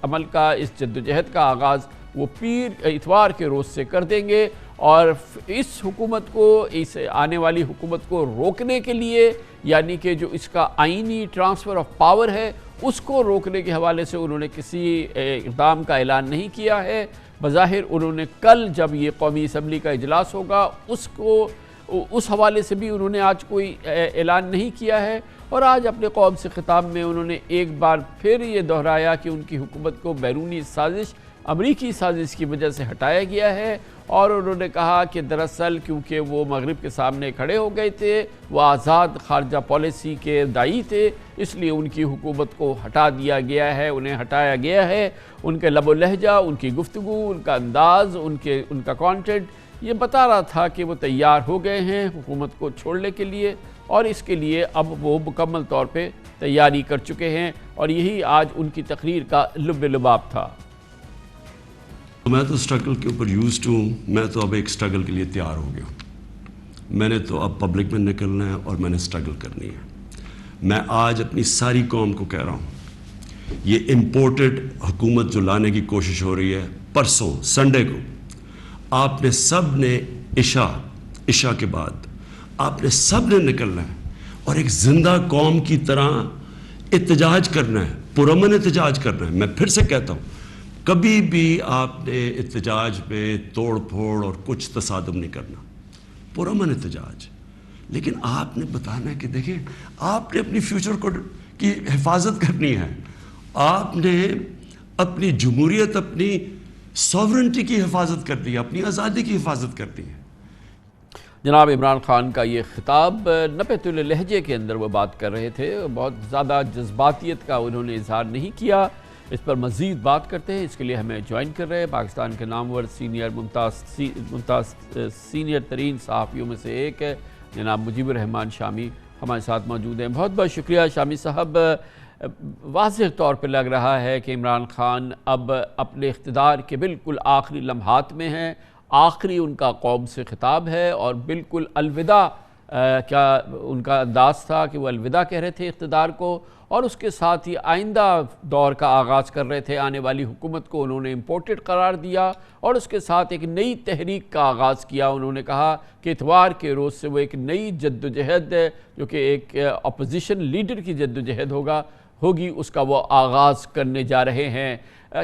عمل کا، اس جدوجہد کا آغاز وہ اتوار کے روز سے کر دیں گے. اور اس حکومت کو، اس آنے والی حکومت کو روکنے کے لیے، یعنی کہ جو اس کا آئینی ٹرانسفر آف پاور ہے، اس کو روکنے کے حوالے سے انہوں نے کسی اقدام کا اعلان نہیں کیا ہے. بظاہر انہوں نے کل جب یہ قومی اسمبلی کا اجلاس ہوگا اس حوالے سے بھی انہوں نے آج کوئی اعلان نہیں کیا ہے. اور آج اپنے قوم سے خطاب میں انہوں نے ایک بار پھر یہ دہرایا کہ ان کی حکومت کو بیرونی سازش، امریکی سازش کی وجہ سے ہٹایا گیا ہے. اور انہوں نے کہا کہ دراصل کیونکہ وہ مغرب کے سامنے کھڑے ہو گئے تھے، وہ آزاد خارجہ پالیسی کے داعی تھے، اس لیے ان کی حکومت کو ہٹا دیا گیا ہے، انہیں ہٹایا گیا ہے. ان کے لب و لہجہ، ان کی گفتگو، ان کا انداز، ان کا کانٹینٹ یہ بتا رہا تھا کہ وہ تیار ہو گئے ہیں حکومت کو چھوڑنے کے لیے، اور اس کے لیے اب وہ مکمل طور پہ تیاری کر چکے ہیں. اور یہی آج ان کی تقریر کا لب لباب تھا. میں تو اسٹرگل کے اوپر یوزڈ ہوں. میں تو اب ایک اسٹرگل کے لیے تیار ہو گیا ہوں. میں نے تو اب پبلک میں نکلنا ہے اور میں نے اسٹرگل کرنی ہے. میں آج اپنی ساری قوم کو کہہ رہا ہوں، یہ امپورٹڈ حکومت جو لانے کی کوشش ہو رہی ہے، پرسوں سنڈے کو آپ نے سب نے عشاء کے بعد آپ نے سب نے نکلنا ہے اور ایک زندہ قوم کی طرح احتجاج کرنا ہے، پرامن احتجاج کرنا ہے. میں پھر سے کہتا ہوں، کبھی بھی آپ نے احتجاج میں توڑ پھوڑ اور کچھ تصادم نہیں کرنا، پرامن احتجاج. لیکن آپ نے بتانا ہے کہ دیکھیں، آپ نے اپنی فیوچر کی حفاظت کرنی ہے. آپ نے اپنی جمہوریت، اپنی ساورنٹی کی حفاظت کرتی ہے، اپنی آزادی کی حفاظت کرتی ہے۔ جناب عمران خان کا یہ خطاب نپت لہجے کے اندر وہ بات کر رہے تھے، بہت زیادہ جذباتیت کا انہوں نے اظہار نہیں کیا۔ اس پر مزید بات کرتے ہیں، اس کے لیے ہمیں جوائن کر رہے ہیں پاکستان کے نامور ممتاز سینئر ترین صحافیوں میں سے ایک ہے جناب مجیب الرحمان شامی، ہمارے ساتھ موجود ہیں۔ بہت بہت شکریہ شامی صاحب۔ واضح طور پہ لگ رہا ہے کہ عمران خان اب اپنے اقتدار کے بالکل آخری لمحات میں ہیں، آخری ان کا قوم سے خطاب ہے اور بالکل الوداع کیا ان کا انداز تھا کہ وہ الوداع کہہ رہے تھے اقتدار کو، اور اس کے ساتھ ہی آئندہ دور کا آغاز کر رہے تھے۔ آنے والی حکومت کو انہوں نے امپورٹڈ قرار دیا اور اس کے ساتھ ایک نئی تحریک کا آغاز کیا۔ انہوں نے کہا کہ اتوار کے روز سے وہ ایک نئی جدوجہد جو کہ ایک اپوزیشن لیڈر کی جدوجہد ہوگی اس کا وہ آغاز کرنے جا رہے ہیں۔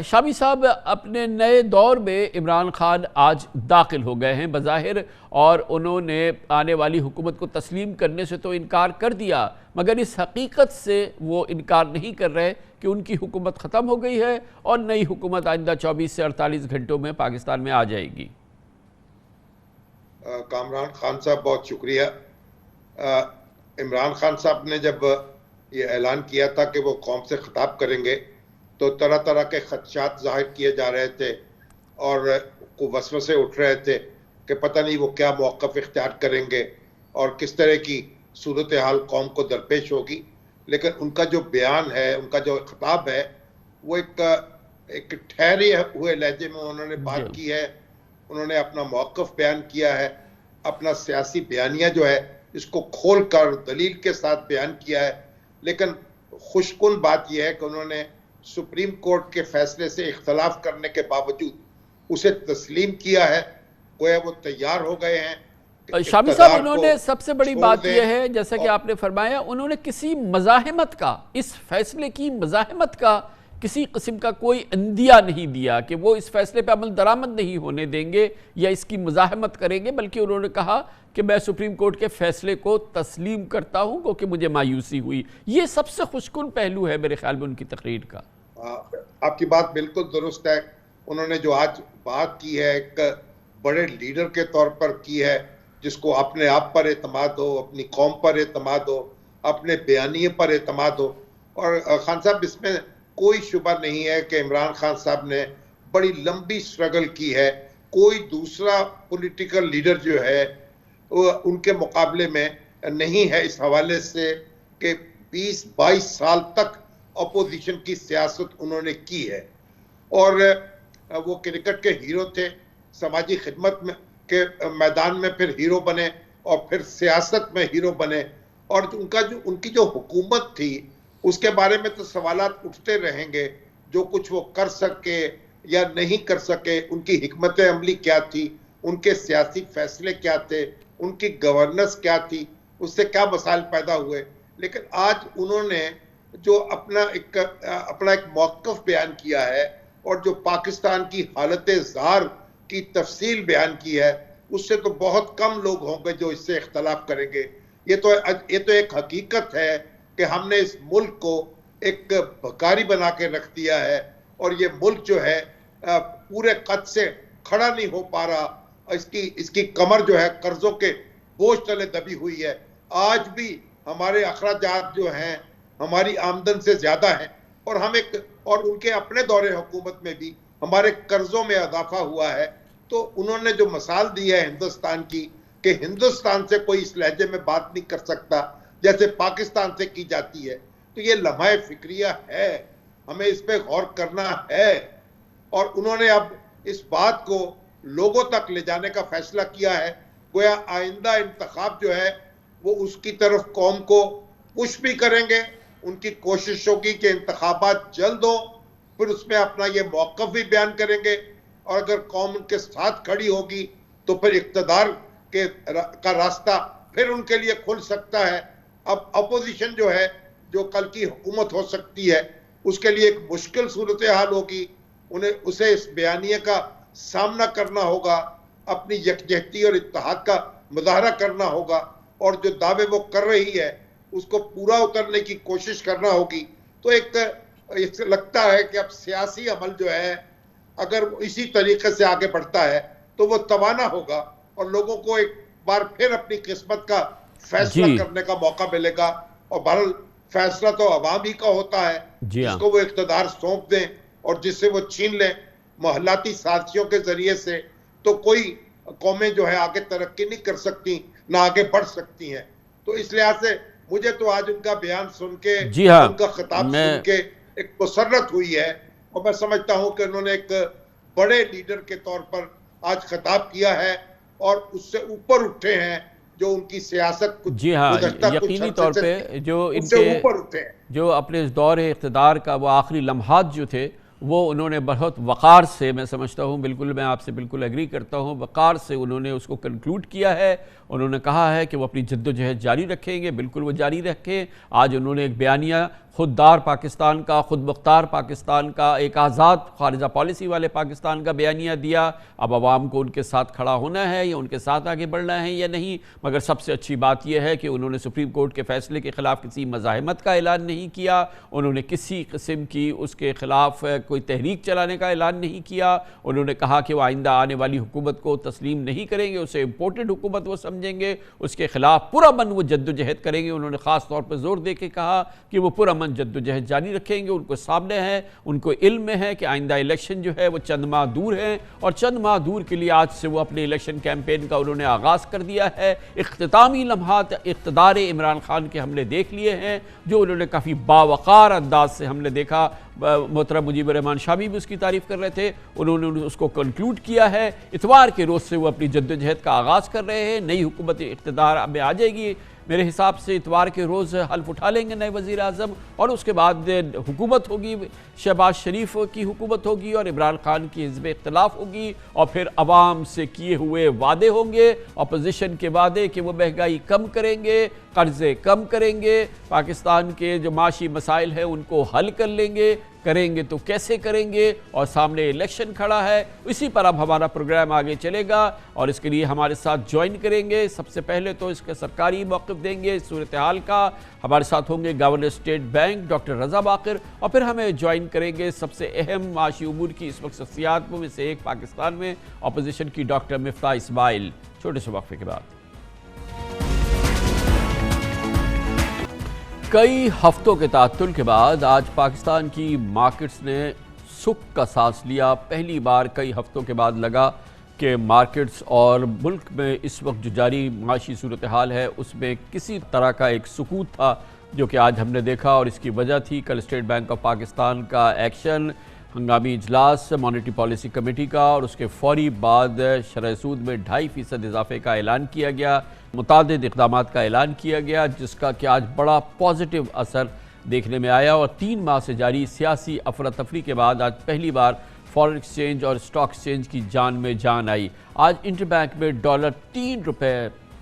شامی صاحب، اپنے نئے دور میں عمران خان آج داخل ہو گئے ہیں بظاہر، اور انہوں نے آنے والی حکومت کو تسلیم کرنے سے تو انکار کر دیا، مگر اس حقیقت سے وہ انکار نہیں کر رہے کہ ان کی حکومت ختم ہو گئی ہے اور نئی حکومت آئندہ 24 سے 48 گھنٹوں میں پاکستان میں آ جائے گی۔ کامران خان صاحب بہت شکریہ۔ عمران خان صاحب نے جب یہ اعلان کیا تھا کہ وہ قوم سے خطاب کریں گے تو طرح طرح کے خدشات ظاہر کیے جا رہے تھے اور وسوسے اٹھ رہے تھے کہ پتہ نہیں وہ کیا موقف اختیار کریں گے اور کس طرح کی صورتحال قوم کو درپیش ہوگی، لیکن ان کا جو بیان ہے، ان کا جو خطاب ہے، وہ ایک ٹھہرے ہوئے لہجے میں انہوں نے بات کی ہے۔ انہوں نے اپنا موقف بیان کیا ہے، اپنا سیاسی بیانیہ جو ہے اس کو کھول کر دلیل کے ساتھ بیان کیا ہے، لیکن خوشکن بات یہ ہے کہ انہوں نے سپریم کورٹ کے فیصلے سے اختلاف کرنے کے باوجود اسے تسلیم کیا ہے، گویا وہ تیار ہو گئے ہیں۔ شامی صاحب، انہوں نے سب سے بڑی بات یہ ہے، جیسا کہ آپ نے فرمایا، انہوں نے کسی مزاحمت کا، اس فیصلے کی مزاحمت کا کسی قسم کا کوئی اندیہ نہیں دیا کہ وہ اس فیصلے پہ عمل درآمد نہیں ہونے دیں گے یا اس کی مزاحمت کریں گے، بلکہ انہوں نے کہا کہ میں سپریم کورٹ کے فیصلے کو تسلیم کرتا ہوں کیونکہ مجھے مایوسی ہوئی۔ یہ سب سے خوشکن پہلو ہے میرے خیال میں ان کی تقریر کا۔ آپ کی بات بالکل درست ہے۔ انہوں نے جو آج بات کی ہے ایک بڑے لیڈر کے طور پر کی ہے، جس کو اپنے آپ پر اعتماد ہو، اپنی قوم پر اعتماد ہو، اپنے بیانیے پر اعتماد ہو۔ اور خان صاحب، اس میں کوئی شبہ نہیں ہے کہ عمران خان صاحب نے بڑی لمبی سٹرگل کی ہے۔ کوئی دوسرا پولیٹیکل لیڈر جو ہے وہ ان کے مقابلے میں نہیں ہے اس حوالے سے کہ 20-22 سال تک اپوزیشن کی سیاست انہوں نے کی ہے، اور وہ کرکٹ کے ہیرو تھے، سماجی خدمت میں کے میدان میں پھر ہیرو بنے اور پھر سیاست میں ہیرو بنے، اور ان کی جو حکومت تھی اس کے بارے میں تو سوالات اٹھتے رہیں گے، جو کچھ وہ کر سکے یا نہیں کر سکے، ان کی حکمت عملی کیا تھی، ان کے سیاسی فیصلے کیا تھے، ان کی گورننس کیا تھی، اس سے کیا مسائل پیدا ہوئے۔ لیکن آج انہوں نے جو اپنا ایک موقف بیان کیا ہے اور جو پاکستان کی حالت زار کی تفصیل بیان کی ہے، اس سے تو بہت کم لوگ ہوں گے جو اس سے اختلاف کریں گے۔ یہ تو ایک حقیقت ہے کہ ہم نے اس ملک کو ایک بھکاری بنا کے رکھ دیا ہے، اور یہ ملک جو ہے پورے قد سے کھڑا نہیں ہو پا رہا، اس کی کمر جو ہے قرضوں کے بوجھ تلے دبی ہوئی ہے۔ آج بھی ہمارے اخراجات جو ہیں ہماری آمدن سے زیادہ ہیں، اور ان کے اپنے دور حکومت میں بھی ہمارے قرضوں میں اضافہ ہوا ہے۔ تو انہوں نے جو مثال دی ہے ہندوستان کی کہ ہندوستان سے کوئی اس لہجے میں بات نہیں کر سکتا جیسے پاکستان سے کی جاتی ہے، تو یہ لمحہ فکریہ ہے، ہمیں اس پہ غور کرنا ہے۔ اور انہوں نے اب اس بات کو لوگوں تک لے جانے کا فیصلہ کیا ہے، گویا آئندہ انتخاب جو ہے وہ اس کی طرف قوم کو پش بھی کریں گے۔ ان کی کوشش ہوگی کہ انتخابات جلد ہوں، پھر اس میں اپنا یہ موقف بھی بیان کریں گے، اور اگر قوم ان کے ساتھ کھڑی ہوگی تو پھر اقتدار کا راستہ پھر ان کے لیے کھل سکتا ہے۔ اب اپوزیشن جو ہے، جو کل کی حکومت ہو سکتی ہے، اس کے لیے ایک مشکل صورتحال ہوگی، اسے اس بیانیے کا سامنا کرنا ہوگا، اپنی یکجہتی اور اتحاد کا مظاہرہ کرنا ہوگا، اور جو دعوے وہ کر رہی ہے اس کو پورا اترنے کی کوشش کرنا ہوگی۔ تو ایک لگتا ہے کہ اب سیاسی عمل جو ہے اگر اسی طریقے سے آگے بڑھتا ہے تو وہ توانا ہوگا اور لوگوں کو ایک بار پھر اپنی قسمت کا فیصلہ کرنے کا موقع ملے گا. اور بہرحال فیصلہ تو عوام ہی کا ہوتا ہے, جس کو وہ اقتدار سونپ دیں اور جس سے وہ چھین لیں محلاتی سازشوں کے ذریعے سے, تو کوئی قومیں جو ہے آگے ترقی نہیں کر سکتی, نہ آگے بڑھ سکتی ہیں. تو اس لحاظ سے مجھے تو آج ان کا بیان سن کے, ان کا خطاب سن کے ایک مسرت ہوئی ہے, اور میں سمجھتا ہوں کہ انہوں نے ایک بڑے لیڈر کے طور پر آج خطاب کیا ہے اور اس سے اوپر اٹھے ہیں جو ان کی سیاست کچھ یقینی طور پہ جو اپنے اس دور اقتدار کا وہ آخری لمحات جو تھے وہ انہوں نے بہت وقار سے, میں سمجھتا ہوں, بالکل میں آپ سے بالکل ایگری کرتا ہوں, وقار سے انہوں نے اس کو کنکلوڈ کیا ہے. انہوں نے کہا ہے کہ وہ اپنی جد و جہد جاری رکھیں گے, بالکل وہ جاری رکھیں. آج انہوں نے ایک بیانیہ خوددار پاکستان کا, خود مختار پاکستان کا, ایک آزاد خارجہ پالیسی والے پاکستان کا بیانیہ دیا. اب عوام کو ان کے ساتھ کھڑا ہونا ہے یا ان کے ساتھ آگے بڑھنا ہے یا نہیں. مگر سب سے اچھی بات یہ ہے کہ انہوں نے سپریم کورٹ کے فیصلے کے خلاف کسی مزاحمت کا اعلان نہیں کیا, انہوں نے کسی قسم کی اس کے خلاف کوئی تحریک چلانے کا اعلان نہیں کیا. انہوں نے کہا کہ وہ آئندہ آنے والی حکومت کو تسلیم نہیں کریں گے, اسے امپورٹڈ حکومت وہ سمجھیں گے, اس کے خلاف پرامن وہ جد و جہد کریں گے. انہوں نے خاص طور پر زور دے کے کہا کہ وہ پرامن جد و جہد جاری رکھیں گے. ان کو سامنے ہے, ان کو علم میں ہے کہ آئندہ الیکشن جو ہے وہ چند ماہ دور ہیں, اور چند ماہ دور کے لیے آج سے وہ اپنے الیکشن کیمپین کا انہوں نے آغاز کر دیا ہے. اختتامی لمحات اقتدار عمران خان کے ہم نے دیکھ لیے ہیں, جو انہوں نے کافی باوقار انداز سے ہم نے دیکھا. محترم مجیب الرحمان شامی بھی اس کی تعریف کر رہے تھے, انہوں نے اس کو کنکلوڈ کیا ہے. اتوار کے روز سے وہ اپنی جد و جہد کا آغاز کر رہے ہیں. نئی حکومت اقتدار میں آ جائے گی میرے حساب سے, اتوار کے روز حلف اٹھا لیں گے نئے وزیر اعظم, اور اس کے بعد حکومت ہوگی, شہباز شریف کی حکومت ہوگی اور عمران خان کی حزب اختلاف ہوگی, اور پھر عوام سے کیے ہوئے وعدے ہوں گے, اپوزیشن کے وعدے کہ وہ مہنگائی کم کریں گے, قرضے کم کریں گے, پاکستان کے جو معاشی مسائل ہیں ان کو حل کر لیں گے. کریں گے تو کیسے کریں گے, اور سامنے الیکشن کھڑا ہے. اسی پر اب ہمارا پروگرام آگے چلے گا, اور اس کے لیے ہمارے ساتھ جوائن کریں گے. سب سے پہلے تو اس کا سرکاری موقف دیں گے اس صورتحال کا. ہمارے ساتھ ہوں گے گورنر اسٹیٹ بینک ڈاکٹر رضا باقر, اور پھر ہمیں جوائن کریں گے سب سے اہم معاشی امور کی اس وقت شخصیات میں سے ایک پاکستان میں, اپوزیشن کی ڈاکٹر مفتاح اسماعیل. چھوٹے سے وقفے کے بعد. کئی ہفتوں کے تعطل کے بعد آج پاکستان کی مارکیٹس نے سکھ کا سانس لیا. پہلی بار کئی ہفتوں کے بعد لگا کہ مارکیٹس اور ملک میں اس وقت جو جاری معاشی صورتحال ہے اس میں کسی طرح کا ایک سکوت تھا, جو کہ آج ہم نے دیکھا. اور اس کی وجہ تھی کل اسٹیٹ بینک آف پاکستان کا ایکشن, ہنگامی اجلاس مانیٹری پالیسی کمیٹی کا, اور اس کے فوری بعد شرح سود میں 2.5% اضافے کا اعلان کیا گیا. متعدد اقدامات کا اعلان کیا گیا جس کا کہ آج بڑا پازیٹیو اثر دیکھنے میں آیا. اور 3 ماہ سے جاری سیاسی افراتفری کے بعد آج پہلی بار فورن ایکسچینج اور اسٹاک ایکسچینج کی جان میں جان آئی. آج انٹر بینک میں ڈالر 3 روپے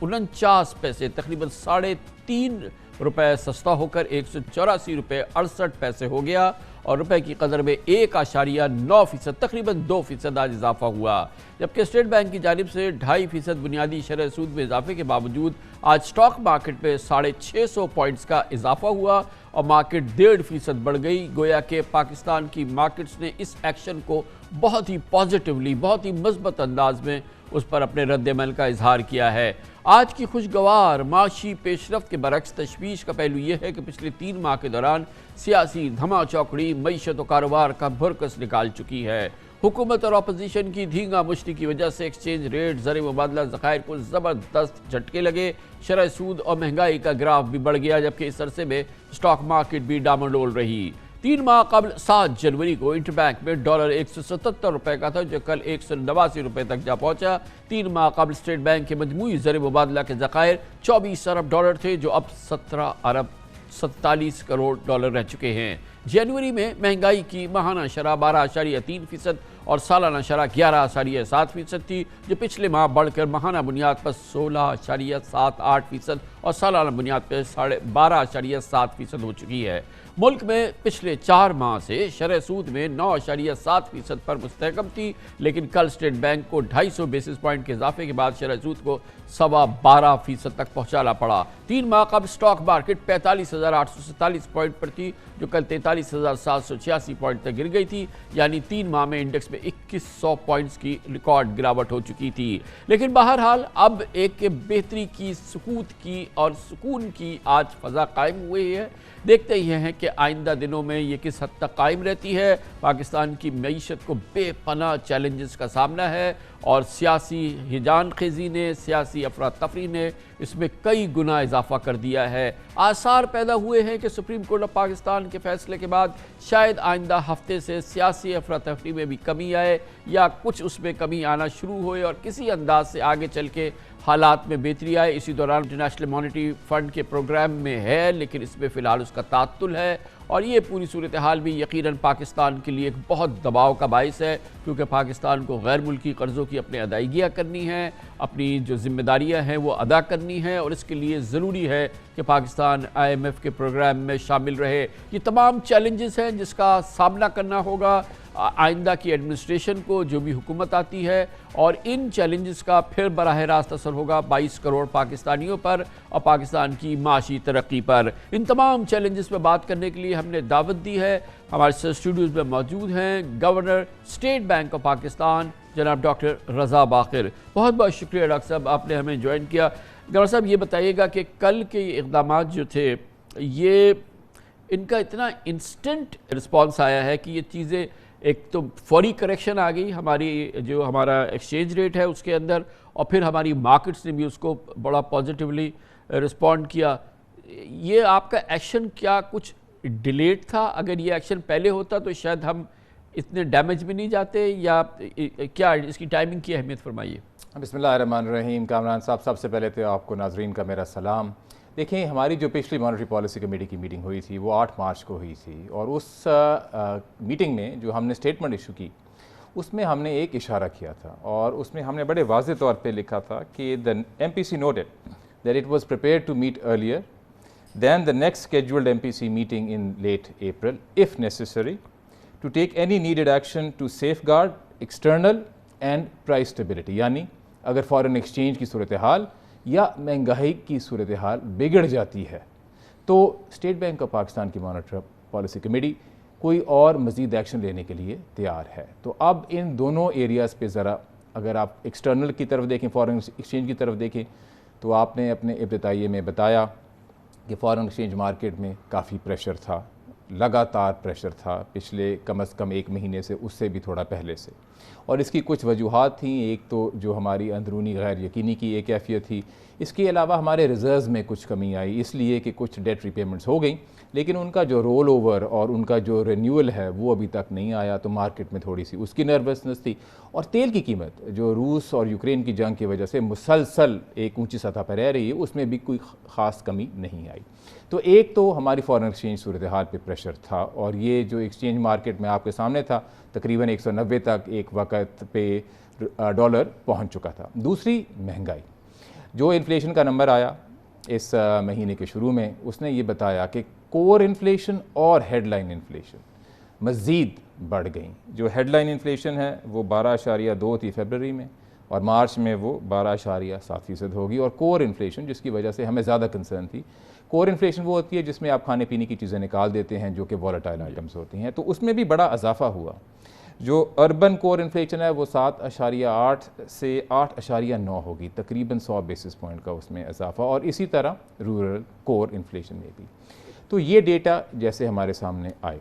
49 پیسے, تقریباً 3.5 روپے سستا ہو کر 184 روپے 68 پیسے ہو گیا, اور روپے کی قدر میں 1.9% تقریباً 2% آج اضافہ ہوا. جبکہ اسٹیٹ بینک کی جانب سے 2.5% بنیادی شرح سود میں اضافے کے باوجود آج اسٹاک مارکیٹ میں 650 پوائنٹس کا اضافہ ہوا, اور مارکیٹ 1.5% بڑھ گئی. گویا کہ پاکستان کی مارکیٹس نے اس ایکشن کو بہت ہی پازیٹیولی, بہت ہی مثبت انداز میں اس پر اپنے رد عمل کا اظہار کیا ہے. آج کی خوشگوار معاشی پیش رفت کے برعکس تشویش کا پہلو یہ ہے کہ پچھلے 3 ماہ کے دوران سیاسی دھما چوکڑی معیشت و کاروبار کا بھرکس نکال چکی ہے. حکومت اور اپوزیشن کی دھینگا مشتی کی وجہ سے ایکسچینج ریٹ, زر مبادلہ ذخائر کو زبردست جھٹکے لگے. شرح سود اور مہنگائی کا گراف بھی بڑھ گیا, جبکہ اس عرصے میں اسٹاک مارکیٹ بھی ڈاماڈول رہی. 3 ماہ قبل 7 جنوری کو انٹر بینک میں ڈالر 177 روپے کا تھا, جو کل 189 روپے تک جا پہنچا. 3 ماہ قبل اسٹیٹ بینک کے مجموعی زر مبادلہ کے ذخائر 24 ارب ڈالر تھے, جو اب 17 ارب 47 کروڑ ڈالر رہ چکے ہیں. جنوری میں مہنگائی کی ماہانہ شرح 12.3% اور سالانہ شرح 11.7% تھی, جو پچھلے ماہ بڑھ کر ماہانہ بنیاد پر 16.78% اور سالانہ بنیاد پہ 12.7% ہو چکی ہے۔ ملک میں پچھلے 4 ماہ سے شرح سود میں 9.7% پر مستحکم تھی، لیکن کل اسٹیٹ بینک کو 250 بیسس پوائنٹ کے اضافے کے بعد شرح سود کو 12.25% تک پہنچانا پڑا۔ 3 ماہ قبل سٹاک مارکیٹ 45,847 پوائنٹ پر تھی، جو کل 43,786 پوائنٹ تک گر گئی تھی، یعنی 3 ماہ میں انڈیکس میں 2100 پوائنٹس کی ریکارڈ گراوٹ ہو چکی تھی۔ لیکن بہرحال اب ایک بہتری کی، سکوت کی اور سکون کی آج فضا قائم ہوئی ہے۔ دیکھتے ہی ہیں کہ آئندہ دنوں میں یہ کس حد تک قائم رہتی ہے۔ پاکستان کی معیشت کو بے پناہ چیلنجز کا سامنا ہے اور سیاسی ہیجان خیزی نے، سیاسی افراتفری نے اس میں کئی گنا اضافہ کر دیا ہے۔ آثار پیدا ہوئے ہیں کہ سپریم کورٹ آف پاکستان کے فیصلے کے بعد شاید آئندہ ہفتے سے سیاسی افراتفری میں بھی کمی آئے یا کچھ اس میں کمی آنا شروع ہوئے اور کسی انداز سے آگے چل کے حالات میں بہتری آئے۔ اسی دوران انٹرنیشنل مانیٹری فنڈ کے پروگرام میں ہے، لیکن اس میں فی الحال اس کا تعطل ہے اور یہ پوری صورتحال بھی یقیناً پاکستان کے لیے ایک بہت دباؤ کا باعث ہے، کیونکہ پاکستان کو غیر ملکی قرضوں کی اپنے ادائیگیاں کرنی ہیں، اپنی جو ذمہ داریاں ہیں وہ ادا کرنی ہیں اور اس کے لیے ضروری ہے کہ پاکستان IMF کے پروگرام میں شامل رہے۔ یہ تمام چیلنجز ہیں جس کا سامنا کرنا ہوگا آئندہ کی ایڈمنسٹریشن کو، جو بھی حکومت آتی ہے، اور ان چیلنجز کا پھر براہ راست اثر ہوگا 22 کروڑ پاکستانیوں پر اور پاکستان کی معاشی ترقی پر۔ ان تمام چیلنجز پہ بات کرنے کے لیے ہم نے دعوت دی ہے۔ ہمارے اسٹوڈیوز میں موجود ہیں governor state bank of Pakistan جناب ڈاکٹر رضا باقر۔ بہت بہت شکریہ ڈاکٹر صاحب، آپ نے ہمیں جوائن کیا۔ گورنر صاحب یہ بتائیے گا کہ کل کے اقدامات جو تھے، یہ ان کا اتنا انسٹنٹ رسپانس آیا ہے کہ یہ چیزیں، ایک تو فوری کریکشن آ گئی ہمارا ایکسچینج ریٹ ہے اس کے اندر، اور پھر ہماری مارکیٹس نے بھی اس کو بڑا پازیٹیولی رسپونڈ کیا۔ یہ آپ کا ایکشن کیا کچھ ڈیلیٹ تھا؟ اگر یہ ایکشن پہلے ہوتا تو شاید ہم اتنے ڈیمیج میں نہیں جاتے، یا کیا اس کی ٹائمنگ کی اہمیت فرمائیے۔ بسم اللہ الرحمن الرحیم۔ کامران صاحب، سب سے پہلے تو آپ کو ناظرین کا میرا سلام۔ دیکھیں، ہماری جو پچھلی مانیٹری پالیسی کمیٹی کی میٹنگ ہوئی تھی وہ 8 مارچ کو ہوئی تھی، اور اس میٹنگ میں جو ہم نے اسٹیٹمنٹ ایشو کی اس میں ہم نے ایک اشارہ کیا تھا، اور اس میں ہم نے بڑے واضح طور پہ لکھا تھا کہ the MPC noted that it was prepared to meet earlier than the next scheduled MPC meeting in late April if necessary to take any needed action to safeguard external and price stability، یعنی اگر foreign exchange کی صورتحال یا مہنگائی کی صورتحال بگڑ جاتی ہے تو اسٹیٹ بینک آف پاکستان کی مانیٹری پالیسی کمیٹی کوئی اور مزید ایکشن لینے کے لیے تیار ہے۔ تو اب ان دونوں ایریاز پہ ذرا اگر آپ ایکسٹرنل کی طرف دیکھیں، فارن ایکسچینج کی طرف دیکھیں، تو آپ نے اپنے ابتدائیے میں بتایا کہ فارن ایکسچینج مارکیٹ میں کافی پریشر تھا، لگاتار پریشر تھا پچھلے کم از کم 1 مہینے سے، اس سے بھی تھوڑا پہلے سے، اور اس کی کچھ وجوہات تھیں۔ ایک تو جو ہماری اندرونی غیر یقینی کی ایک کیفیت تھی، اس کے علاوہ ہمارے ریزروز میں کچھ کمی آئی، اس لیے کہ کچھ ڈیٹ ریپیمنٹس ہو گئیں، لیکن ان کا جو رول اوور اور ان کا جو رینیول ہے وہ ابھی تک نہیں آیا، تو مارکیٹ میں تھوڑی سی اس کی نروسنس تھی۔ اور تیل کی قیمت جو روس اور یوکرین کی جنگ کی وجہ سے مسلسل ایک اونچی سطح پر رہ رہی ہے، اس میں بھی کوئی خاص کمی نہیں آئی۔ تو ایک تو ہماری فارن ایکسچینج صورتحال پہ پریشر تھا، اور یہ جو ایکسچینج مارکیٹ میں آپ کے سامنے تھا تقریباً 190 تک ایک وقت پہ ڈالر پہنچ چکا تھا۔ دوسری، مہنگائی۔ جو انفلیشن کا نمبر آیا اس مہینے کے شروع میں، اس نے یہ بتایا کہ کور انفلیشن اور ہیڈ لائن انفلیشن مزید بڑھ گئیں۔ جو ہیڈ لائن انفلیشن ہے وہ 12.2 تھی فیبروری میں، اور مارچ میں وہ 12.7% ہوگی، اور کور انفلیشن جس کی وجہ سے ہمیں زیادہ کنسرن تھی، کور انفلیشن وہ ہوتی ہے جس میں آپ کھانے پینے کی چیزیں نکال دیتے ہیں جو کہ والیٹائل آئٹمز ہوتی ہیں، تو اس میں بھی بڑا اضافہ ہوا۔ جو اربن کور انفلیشن ہے وہ 7.8 سے 8.9 ہوگی، تقریباً 100 بیسس پوائنٹ کا اس میں اضافہ، اور اسی طرح رورل کور انفلیشن میں بھی۔ تو یہ ڈیٹا جیسے ہمارے سامنے آئے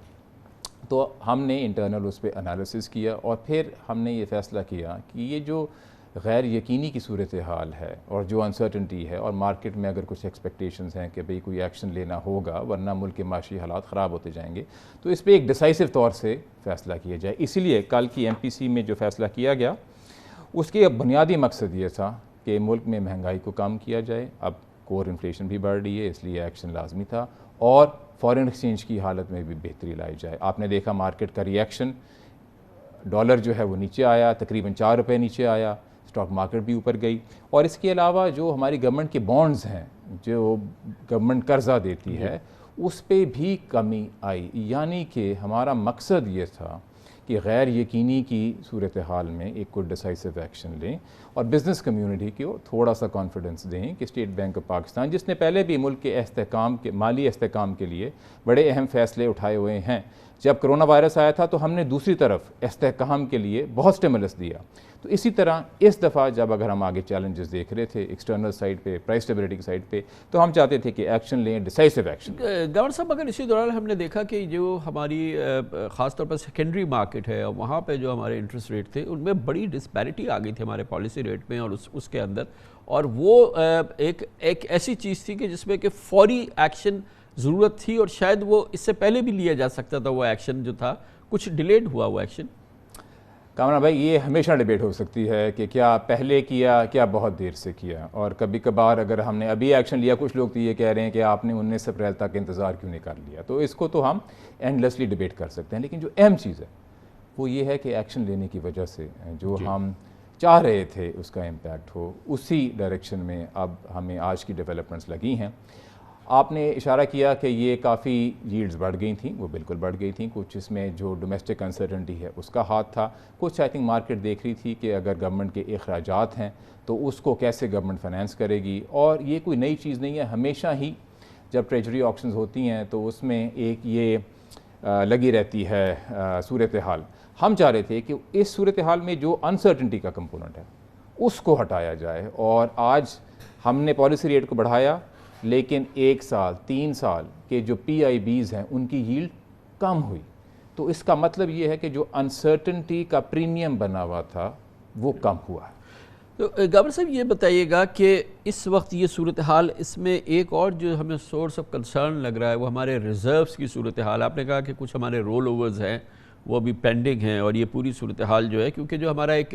تو ہم نے انٹرنل اس پہ انالیسس کیا، اور پھر ہم نے یہ فیصلہ کیا کہ یہ جو غیر یقینی کی صورتحال ہے اور جو انسرٹنٹی ہے، اور مارکیٹ میں اگر کچھ ایکسپیکٹیشنز ہیں کہ بھئی کوئی ایکشن لینا ہوگا ورنہ ملک کے معاشی حالات خراب ہوتے جائیں گے، تو اس پہ ایک ڈیسائسو طور سے فیصلہ کیا جائے۔ اسی لیے کل کی MPC میں جو فیصلہ کیا گیا اس کے بنیادی مقصد یہ تھا کہ ملک میں مہنگائی کو کم کیا جائے۔ اب کور انفلیشن بھی بڑھ رہی ہے، اس لیے ایکشن لازمی تھا، اور فارن ایکسچینج کی حالت میں بھی بہتری لائی جائے۔ آپ نے دیکھا مارکیٹ کا ریئیکشن، ڈالر جو ہے وہ نیچے آیا، تقریباً 4 روپے نیچے آیا، اسٹاک مارکیٹ بھی اوپر گئی، اور اس کے علاوہ جو ہماری گورنمنٹ کے بانڈز ہیں جو گورنمنٹ قرضہ دیتی ہے اس پہ بھی کمی آئی، یعنی کہ ہمارا مقصد یہ تھا کہ غیر یقینی کی صورتحال میں ایک کوئی ڈیسائسو ایکشن لیں اور بزنس کمیونٹی کو تھوڑا سا کانفیڈنس دیں کہ اسٹیٹ بینک آف پاکستان، جس نے پہلے بھی ملک کے مالی استحکام کے لیے بڑے اہم فیصلے اٹھائے ہوئے ہیں، جب کرونا وائرس آیا تھا تو ہم نے دوسری طرف استحکام کے لیے بہت سٹیمولس دیا، تو اسی طرح اس دفعہ جب اگر ہم آگے چیلنجز دیکھ رہے تھے ایکسٹرنل سائڈ پہ، پرائس اسٹیبلٹی کی سائڈ پہ، تو ہم چاہتے تھے کہ ایکشن لیں، ڈیسائسو ایکشن۔ گورنر صاحب اگر اسی دوران ہم نے دیکھا کہ جو ہماری خاص طور پر سیکنڈری مارکیٹ ہے، وہاں پہ جو ہمارے انٹرسٹ ریٹ تھے ان میں بڑی ڈسپیرٹی آ گئی تھی ہمارے پالیسی ریٹ میں اور اس کے اندر، اور وہ ایک ایسی چیز تھی کہ جس میں کہ فوری ایکشن ضرورت تھی، اور شاید وہ اس سے پہلے بھی لیا جا سکتا تھا، وہ ایکشن جو تھا کچھ ڈیلیڈ ہوا وہ ایکشن۔ کامران بھائی، یہ ہمیشہ ڈیبیٹ ہو سکتی ہے کہ کیا پہلے کیا، کیا بہت دیر سے کیا، اور کبھی کبھار اگر ہم نے ابھی ایکشن لیا، کچھ لوگ تو یہ کہہ رہے ہیں کہ آپ نے 19 اپریل تک انتظار کیوں نہیں کر لیا، تو اس کو تو ہم اینڈلیسلی ڈیبیٹ کر سکتے ہیں، لیکن جو اہم چیز ہے وہ یہ ہے کہ ایکشن لینے کی وجہ سے جو ہم چاہ رہے تھے اس کا امپیکٹ ہو، اسی ڈائریکشن میں اب ہمیں آج کی ڈیولپمنٹس لگی ہیں۔ آپ نے اشارہ کیا کہ یہ کافی ییلڈز بڑھ گئی تھیں، وہ بالکل بڑھ گئی تھیں، کچھ اس میں جو ڈومیسٹک انسرٹنٹی ہے اس کا ہاتھ تھا، کچھ آئی تھنک مارکیٹ دیکھ رہی تھی کہ اگر گورنمنٹ کے اخراجات ہیں تو اس کو کیسے گورنمنٹ فائنینس کرے گی، اور یہ کوئی نئی چیز نہیں ہے، ہمیشہ ہی جب ٹریجری آکشنز ہوتی ہیں تو اس میں ایک یہ لگی رہتی ہے صورتحال۔ ہم چاہ رہے تھے کہ اس صورتحال میں جو انسرٹنٹی کا کمپوننٹ ہے اس کو ہٹایا جائے، اور آج ہم نے پالیسی ریٹ کو بڑھایا، لیکن 1 سال 3 سال کے جو پی آئی بیز ہیں ان کی ییلڈ کم ہوئی، تو اس کا مطلب یہ ہے کہ جو انسرٹنٹی کا پریمیم بنا ہوا تھا وہ کم ہوا ہے۔ تو گورنر صاحب یہ بتائیے گا کہ اس وقت یہ صورتحال، اس میں ایک اور جو ہمیں سورس آف کنسرن لگ رہا ہے وہ ہمارے ریزروز کی صورتحال۔ آپ نے کہا کہ کچھ ہمارے رول اوورز ہیں وہ بھی پینڈنگ ہیں، اور یہ پوری صورتحال جو ہے، کیونکہ جو ہمارا ایک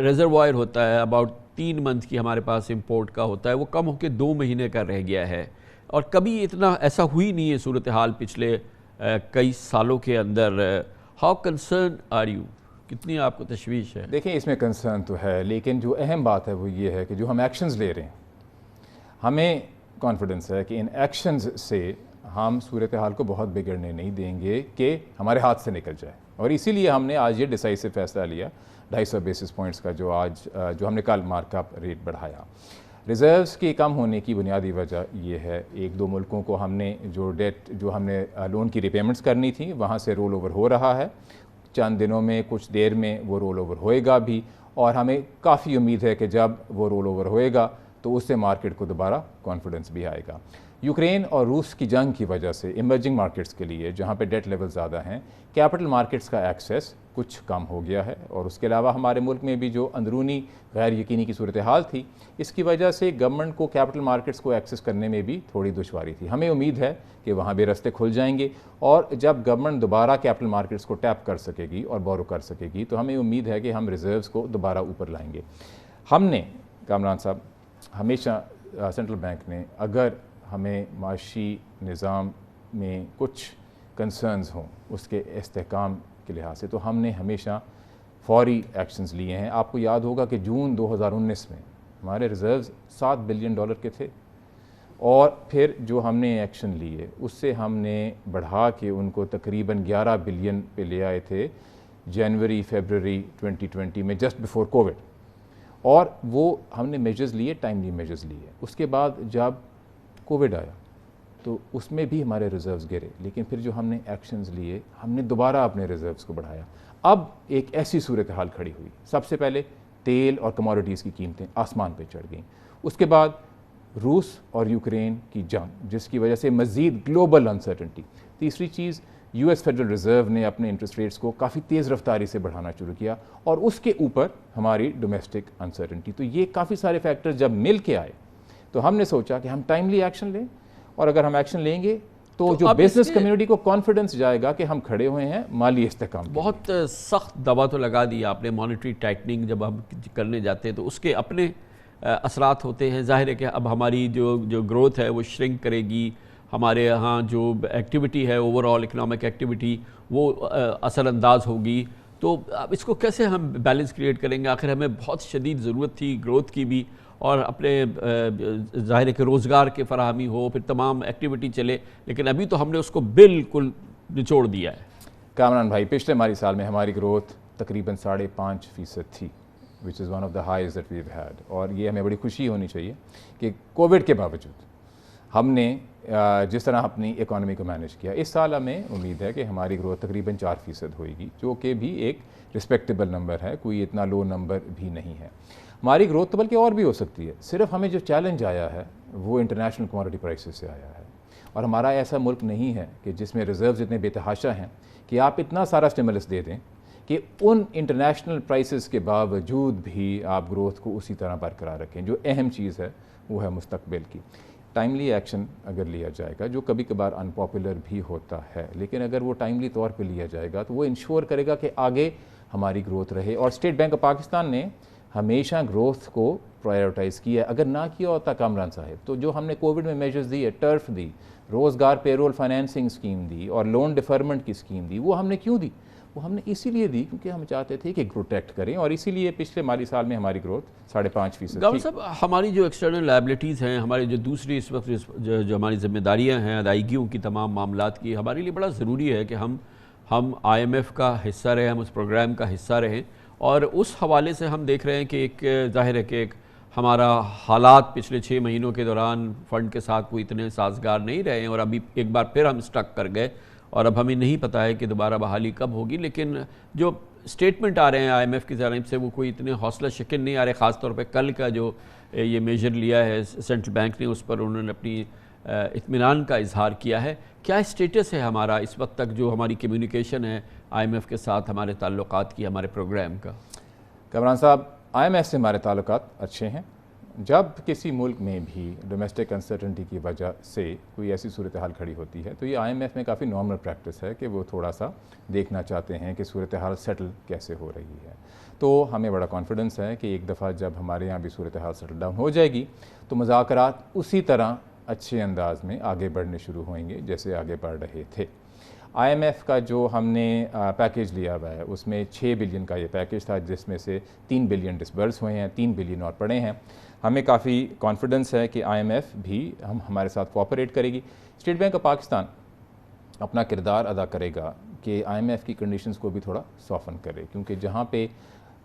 ریزروائر ہوتا ہے اباؤٹ 3 منتھ کی ہمارے پاس امپورٹ کا ہوتا ہے، وہ کم ہو کے 2 مہینے کا رہ گیا ہے، اور کبھی اتنا ایسا ہوئی نہیں ہے صورتحال پچھلے کئی سالوں کے اندر۔ How concern are you? کتنی آپ کو تشویش ہے؟ دیکھیں، اس میں کنسرن تو ہے، لیکن جو اہم بات ہے وہ یہ ہے کہ جو ہم ایکشنز لے رہے ہیں، ہمیں کانفیڈنس ہے کہ ان ایکشنز سے ہم صورتحال کو بہت بگڑنے نہیں دیں گے کہ ہمارے ہاتھ سے نکل جائے، اور اسی لیے ہم نے آج یہ ڈیسائسو فیصلہ لیا 250 بیسس پوائنٹس کا، جو ہم نے کل مارک اپ ریٹ بڑھایا۔ ریزروز کے کم ہونے کی بنیادی وجہ یہ ہے، 1-2 ملکوں کو ہم نے جو ہم نے لون کی ریپیمنٹس کرنی تھی وہاں سے رول اوور ہو رہا ہے، چند دنوں میں، کچھ دیر میں وہ رول اوور ہوئے گا بھی، اور ہمیں کافی امید ہے کہ جب وہ رول اوور ہوئے گا تو اس سے مارکیٹ کو دوبارہ کانفیڈنس بھی آئے گا۔ یوکرین اور روس کی جنگ کی وجہ سے ایمرجنگ مارکیٹس کے لیے، جہاں پہ ڈیٹ لیول زیادہ ہیں، کیپٹل مارکیٹس کا ایکسیس کچھ کم ہو گیا ہے، اور اس کے علاوہ ہمارے ملک میں بھی جو اندرونی غیر یقینی کی صورتحال تھی، اس کی وجہ سے گورنمنٹ کو کیپٹل مارکیٹس کو ایکسیس کرنے میں بھی تھوڑی دشواری تھی۔ ہمیں امید ہے کہ وہاں بھی راستے کھل جائیں گے، اور جب گورنمنٹ دوبارہ کیپٹل مارکیٹس کو ٹیپ کر سکے گی اور بورو کر سکے گی تو ہمیں امید ہے کہ ہم ریزروز کو دوبارہ اوپر لائیں گے۔ ہم نے، کامران صاحب، ہمیشہ سینٹرل بینک نے، اگر ہمیں معاشی نظام میں کچھ کنسرنز ہوں اس کے استحکام کے لحاظ سے، تو ہم نے ہمیشہ فوری ایکشنز لیے ہیں۔ آپ کو یاد ہوگا کہ جون 2019 میں ہمارے ریزروز $7 بلین کے تھے، اور پھر جو ہم نے ایکشن لیے اس سے ہم نے بڑھا کے ان کو تقریباً 11 بلین پہ لے آئے تھے جنوری فیبرری 2020 میں، جسٹ بیفور کووڈ، اور وہ ہم نے میجرز لیے، ٹائملی میجرز لیے۔ اس کے بعد جب کووڈ آیا تو اس میں بھی ہمارے ریزروز گرے، لیکن پھر جو ہم نے ایکشنز لیے، ہم نے دوبارہ اپنے ریزروز کو بڑھایا۔ اب ایک ایسی صورتحال کھڑی ہوئی، سب سے پہلے تیل اور کموڈیٹیز کی قیمتیں آسمان پہ چڑھ گئیں، اس کے بعد روس اور یوکرین کی جنگ جس کی وجہ سے مزید گلوبل انسرٹنٹی، تیسری چیز یو ایس فیڈرل ریزرو نے اپنے انٹرسٹ ریٹس کو کافی تیز رفتاری سے بڑھانا شروع کیا، اور اس کے اوپر ہماری ڈومیسٹک انسرٹنٹی۔ تو یہ کافی سارے فیکٹر جب مل کے آئے تو ہم نے سوچا کہ ہم ٹائملی ایکشن لیں، اور اگر ہم ایکشن لیں گے تو جو بزنس کمیونٹی کو کانفیڈنس جائے گا کہ ہم کھڑے ہوئے ہیں مالی استحکام۔ بہت سخت دوا تو لگا دی آپ نے، مانیٹری ٹائٹننگ جب ہم کرنے جاتے ہیں تو اس کے اپنے اثرات ہوتے ہیں۔ ظاہر ہے کہ اب ہماری جو گروتھ ہے وہ شرنک کرے گی، ہمارے ہاں جو ایکٹیویٹی ہے، اوور آل اکنامک ایکٹیویٹی، وہ اثر انداز ہوگی۔ تو اب اس کو کیسے ہم بیلنس کریٹ کریں گے؟ آخر ہمیں بہت شدید ضرورت تھی گروتھ کی بھی، اور اپنے ظاہر ہے کہ روزگار کے فراہمی ہو، پھر تمام ایکٹیویٹی چلے، لیکن ابھی تو ہم نے اس کو بالکل نچوڑ دیا ہے۔ کامران بھائی، پچھلے مالی سال میں ہماری گروتھ تقریباً 5.5% تھی، which is one of the highest that we have had, اور یہ ہمیں بڑی خوشی ہونی چاہیے کہ کووڈ کے باوجود ہم نے جس طرح اپنی اکانومی کو مینیج کیا، اس سال ہمیں امید ہے کہ ہماری گروتھ تقریباً 4% ہوئے گی، جو کہ بھی ایک رسپیکٹیبل نمبر ہے، کوئی اتنا لو نمبر بھی نہیں ہے۔ ہماری گروتھ تو بلکہ اور بھی ہو سکتی ہے، صرف ہمیں جو چیلنج آیا ہے وہ انٹرنیشنل کموڈٹی پرائسز سے آیا ہے، اور ہمارا ایسا ملک نہیں ہے کہ جس میں ریزروز اتنے بے تحاشا ہیں کہ آپ اتنا سارا اسٹیمولس دے دیں کہ ان انٹرنیشنل پرائسز کے باوجود بھی آپ گروتھ کو اسی طرح برقرار رکھیں۔ جو اہم چیز ہے وہ ہے مستقبل کی ٹائملی ایکشن اگر لیا جائے گا، جو کبھی کبھار ان پاپولر بھی ہوتا ہے، لیکن اگر وہ ٹائملی طور پہ لیا جائے گا تو وہ انشور کرے گا کہ آگے ہماری گروتھ رہے۔ اور اسٹیٹ بینک آف پاکستان نے ہمیشہ گروتھ کو پرائیورٹائز کیا ہے۔ اگر نہ کیا ہوتا کامران صاحب تو جو ہم نے کووڈ میں میجرز دی ہے، ٹرف دی، روزگار پیرول فائنینسنگ اسکیم دی اور لون ڈیفرمنٹ کی اسکیم دی، وہ ہم نے کیوں دی؟ وہ ہم نے اسی لیے دی کیونکہ ہم چاہتے تھے کہ پروٹیکٹ کریں، اور اسی لیے پچھلے مالی سال میں ہماری گروتھ 5.5% گورنر تھی۔ صاحب، ہماری جو ایکسٹرنل لائبلٹیز ہیں، ہماری جو دوسری اس وقت جو ہماری ذمہ داریاں ہیں ادائیگیوں کی، تمام معاملات کی، ہمارے لیے بڑا ضروری ہے کہ ہم IMF کا حصہ رہیں، ہم اس پروگرام کا حصہ رہیں، اور اس حوالے سے ہم دیکھ رہے ہیں کہ ایک ظاہر ہے کہ ایک ہمارا حالات پچھلے 6 مہینوں کے دوران فنڈ کے ساتھ کوئی اتنے سازگار نہیں رہے ہیں، اور ابھی ایک بار پھر ہم اسٹک کر گئے، اور اب ہمیں نہیں پتہ ہے کہ دوبارہ بحالی کب ہوگی۔ لیکن جو سٹیٹمنٹ آ رہے ہیں IMF کی جانب سے وہ کوئی اتنے حوصلہ شکن نہیں آ رہے، خاص طور پہ کل کا جو یہ میجر لیا ہے سینٹرل بینک نے، اس پر انہوں نے اپنی اطمینان کا اظہار کیا ہے۔ کیا اسٹیٹس ہے ہمارا اس وقت تک جو ہماری کمیونیکیشن ہے IMF کے ساتھ، ہمارے تعلقات کی، ہمارے پروگرام کا؟ کامران صاحب، IMF سے ہمارے تعلقات اچھے ہیں۔ جب کسی ملک میں بھی ڈومیسٹک انسرٹنٹی کی وجہ سے کوئی ایسی صورتحال کھڑی ہوتی ہے تو یہ IMF میں کافی نارمل پریکٹس ہے کہ وہ تھوڑا سا دیکھنا چاہتے ہیں کہ صورتحال سیٹل کیسے ہو رہی ہے۔ تو ہمیں بڑا کانفیڈنس ہے کہ ایک دفعہ جب ہمارے یہاں بھی صورتحال سیٹل ڈاؤن ہو جائے گی تو مذاکرات اسی طرح اچھے انداز میں آگے بڑھنے شروع ہوئیں گے جیسے آگے بڑھ رہے تھے۔ IMF کا جو ہم نے پیکیج لیا ہوا ہے اس میں 6 بلین کا یہ پیکیج تھا، جس میں سے 3 بلین ڈسبرس ہوئے ہیں، 3 بلین اور پڑے ہیں۔ ہمیں کافی کانفیڈنس ہے کہ IMF بھی ہمارے ساتھ کوآپریٹ کرے گی۔ اسٹیٹ بینک آف پاکستان اپنا کردار ادا کرے گا کہ IMF کی کنڈیشنز کو بھی تھوڑا سافن کرے، کیونکہ جہاں پہ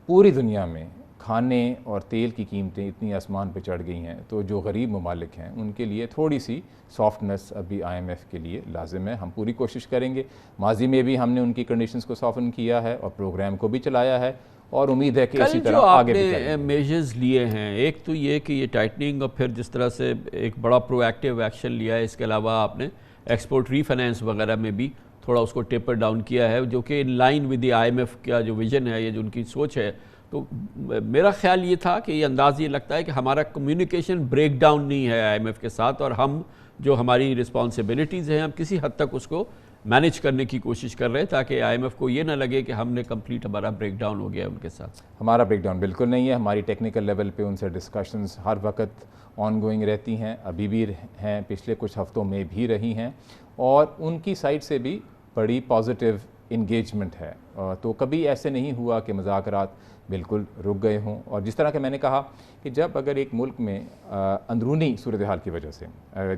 پوری دنیا میں کھانے اور تیل کی قیمتیں اتنی آسمان پہ چڑھ گئی ہیں تو جو غریب ممالک ہیں ان کے لیے تھوڑی سی سافٹنس ابھی IMF کے لیے لازم ہے۔ ہم پوری کوشش کریں گے، ماضی میں بھی ہم نے ان کی کنڈیشنز کو سافن کیا ہے اور پروگرام کو بھی چلایا ہے، اور امید ہے کہ اسی طرح آگے بھی کریں گے۔ میجرز لیے ہیں، ایک تو یہ کہ یہ ٹائٹننگ، اور پھر جس طرح سے ایک بڑا پرو ایکٹیو ایکشن لیا ہے، اس کے علاوہ آپ نے ایکسپورٹ ری فائنینس وغیرہ میں بھی تھوڑا اس کو ٹیپر ڈاؤن کیا ہے، جو کہ in line with the IMF کا جو ویژن ہے، یہ جو ان کی سوچ ہے۔ تو میرا خیال یہ تھا کہ یہ انداز یہ لگتا ہے کہ ہمارا کمیونیکیشن بریک ڈاؤن نہیں ہے IMF کے ساتھ، اور ہم جو ہماری رسپانسبلٹیز ہیں ہم کسی حد تک اس کو مینیج کرنے کی کوشش کر رہے ہیں، تاکہ IMF کو یہ نہ لگے کہ ہم نے کمپلیٹ ہمارا بریک ڈاؤن ہو گیا ہے ان کے ساتھ۔ ہمارا بریک ڈاؤن بالکل نہیں ہے، ہماری ٹیکنیکل لیول پہ ان سے ڈسکشنز ہر وقت آن گوئنگ رہتی ہیں، ابھی بھی ہیں، پچھلے کچھ ہفتوں میں بھی رہی ہیں، اور ان کی سائڈ سے بھی بڑی پازیٹیو انگیجمنٹ ہے۔ تو کبھی ایسے نہیں ہوا کہ مذاکرات بالکل رک گئے ہوں، اور جس طرح کہ میں نے کہا کہ جب اگر ایک ملک میں اندرونی صورتحال کی وجہ سے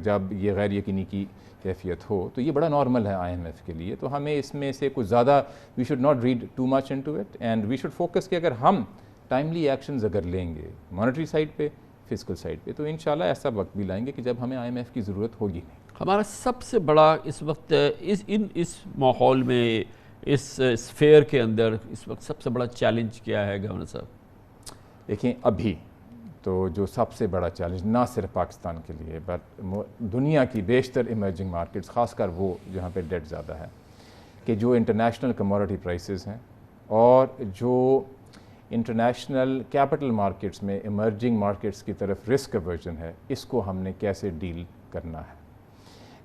جب یہ غیر یقینی کی کیفیت ہو تو یہ بڑا نارمل ہے IMF کے لیے، تو ہمیں اس میں سے کچھ زیادہ we should not read too much into it, and we should focus کہ اگر ہم ٹائملی ایکشنز اگر لیں گے مانیٹری سائڈ پہ، فسکل سائڈ پہ، تو انشاءاللہ ایسا وقت بھی لائیں گے کہ جب ہمیں IMF کی ضرورت ہوگی نہیں۔ ہمارا سب سے بڑا اس وقت اس ماحول میں، اس اسفیئر کے اندر اس وقت سب سے بڑا چیلنج کیا ہے گورنر صاحب؟ دیکھیں، ابھی تو جو سب سے بڑا چیلنج نہ صرف پاکستان کے لیے بٹ دنیا کی بیشتر ایمرجنگ مارکیٹس، خاص کر وہ جہاں پہ ڈیٹ زیادہ ہے، کہ جو انٹرنیشنل کموڈٹی پرائسز ہیں اور جو انٹرنیشنل کیپٹل مارکیٹس میں ایمرجنگ مارکیٹس کی طرف رسک ایورژن ہے، اس کو ہم نے کیسے ڈیل کرنا ہے۔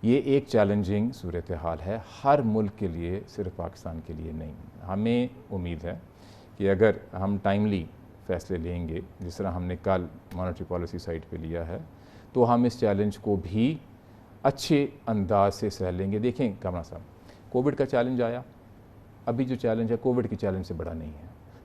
یہ ایک چیلنجنگ صورتحال ہے ہر ملک کے لیے، صرف پاکستان کے لیے نہیں۔ ہمیں امید ہے کہ اگر ہم ٹائملی فیصلے لیں گے، جس طرح ہم نے کل مانیٹری پالیسی سائٹ پہ لیا ہے، تو ہم اس چیلنج کو بھی اچھے انداز سے سہ لیں گے۔ دیکھیں کامران صاحب، کووڈ کا چیلنج آیا، ابھی جو چیلنج ہے کووڈ کے چیلنج سے بڑا نہیں ہے۔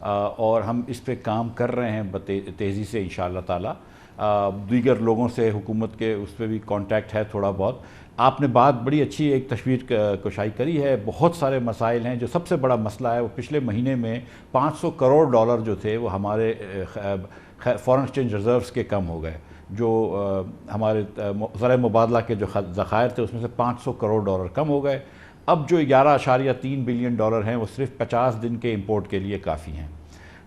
اور ہم اس پہ کام کر رہے ہیں تیزی سے انشاءاللہ تعالی. دیگر لوگوں سے حکومت کے اس پہ بھی کانٹیکٹ ہے تھوڑا بہت. آپ نے بات بڑی اچھی ایک تشویر کشائی کری ہے. بہت سارے مسائل ہیں. جو سب سے بڑا مسئلہ ہے وہ پچھلے مہینے میں $500 کروڑ جو تھے وہ ہمارے فارن ایکسچینج ریزروز کے کم ہو گئے. جو ہمارے زرعی مبادلہ کے جو ذخائر تھے اس میں سے $500 کروڑ کم ہو گئے. اب جو $11.3 بلین ہیں وہ صرف 50 دن کے امپورٹ کے لیے کافی ہیں.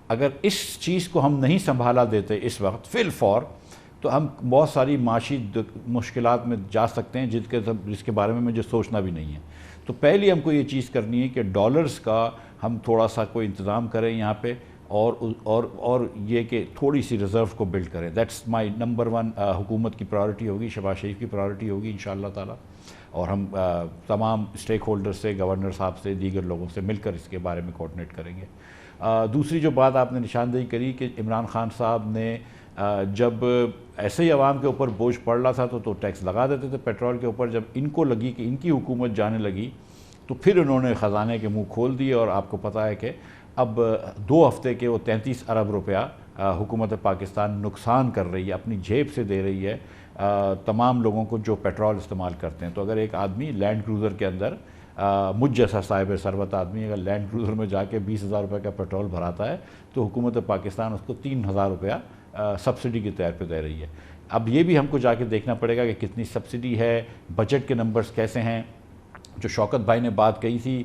اگر اس چیز کو ہم نہیں سنبھالا دیتے اس وقت فی الفور تو ہم بہت ساری معاشی مشکلات میں جا سکتے ہیں جس کے بارے میں مجھے سوچنا بھی نہیں ہے. تو پہلی ہم کو یہ چیز کرنی ہے کہ ڈالرز کا ہم تھوڑا سا کوئی انتظام کریں یہاں پہ, اور یہ کہ تھوڑی سی ریزرو کو بلڈ کریں. That's my number 1. حکومت کی پرائیورٹی ہوگی, شہباز شریف کی پرائیورٹی ہوگی انشاءاللہ تعالی. اور ہم تمام اسٹیک ہولڈر سے, گورنر صاحب سے, دیگر لوگوں سے مل کر اس کے بارے میں کوآرڈینیٹ کریں گے. دوسری جو بات آپ نے نشاندہی کری کہ عمران خان صاحب نے جب ایسے ہی عوام کے اوپر بوجھ پڑ رہا تھا تو ٹیکس لگا دیتے تھے پیٹرول کے اوپر. جب ان کو لگی کہ ان کی حکومت جانے لگی تو پھر انہوں نے خزانے کے منہ کھول دیے. اور آپ کو پتہ ہے کہ اب 2 ہفتے کے وہ 33 ارب روپیہ حکومت پاکستان نقصان کر رہی ہے, اپنی جیب سے دے رہی ہے تمام لوگوں کو جو پیٹرول استعمال کرتے ہیں. تو اگر ایک آدمی لینڈ کروزر کے اندر, مجھ جیسا صاحب ثروت آدمی اگر لینڈ کروزر میں جا کے 20,000 روپے کا پیٹرول بھراتا ہے تو حکومت پاکستان اس کو 3,000 روپیہ سبسڈی کے طور پہ دے رہی ہے. اب یہ بھی ہم کو جا کے دیکھنا پڑے گا کہ کتنی سبسڈی ہے, بجٹ کے نمبرز کیسے ہیں. جو شوکت بھائی نے بات کہی تھی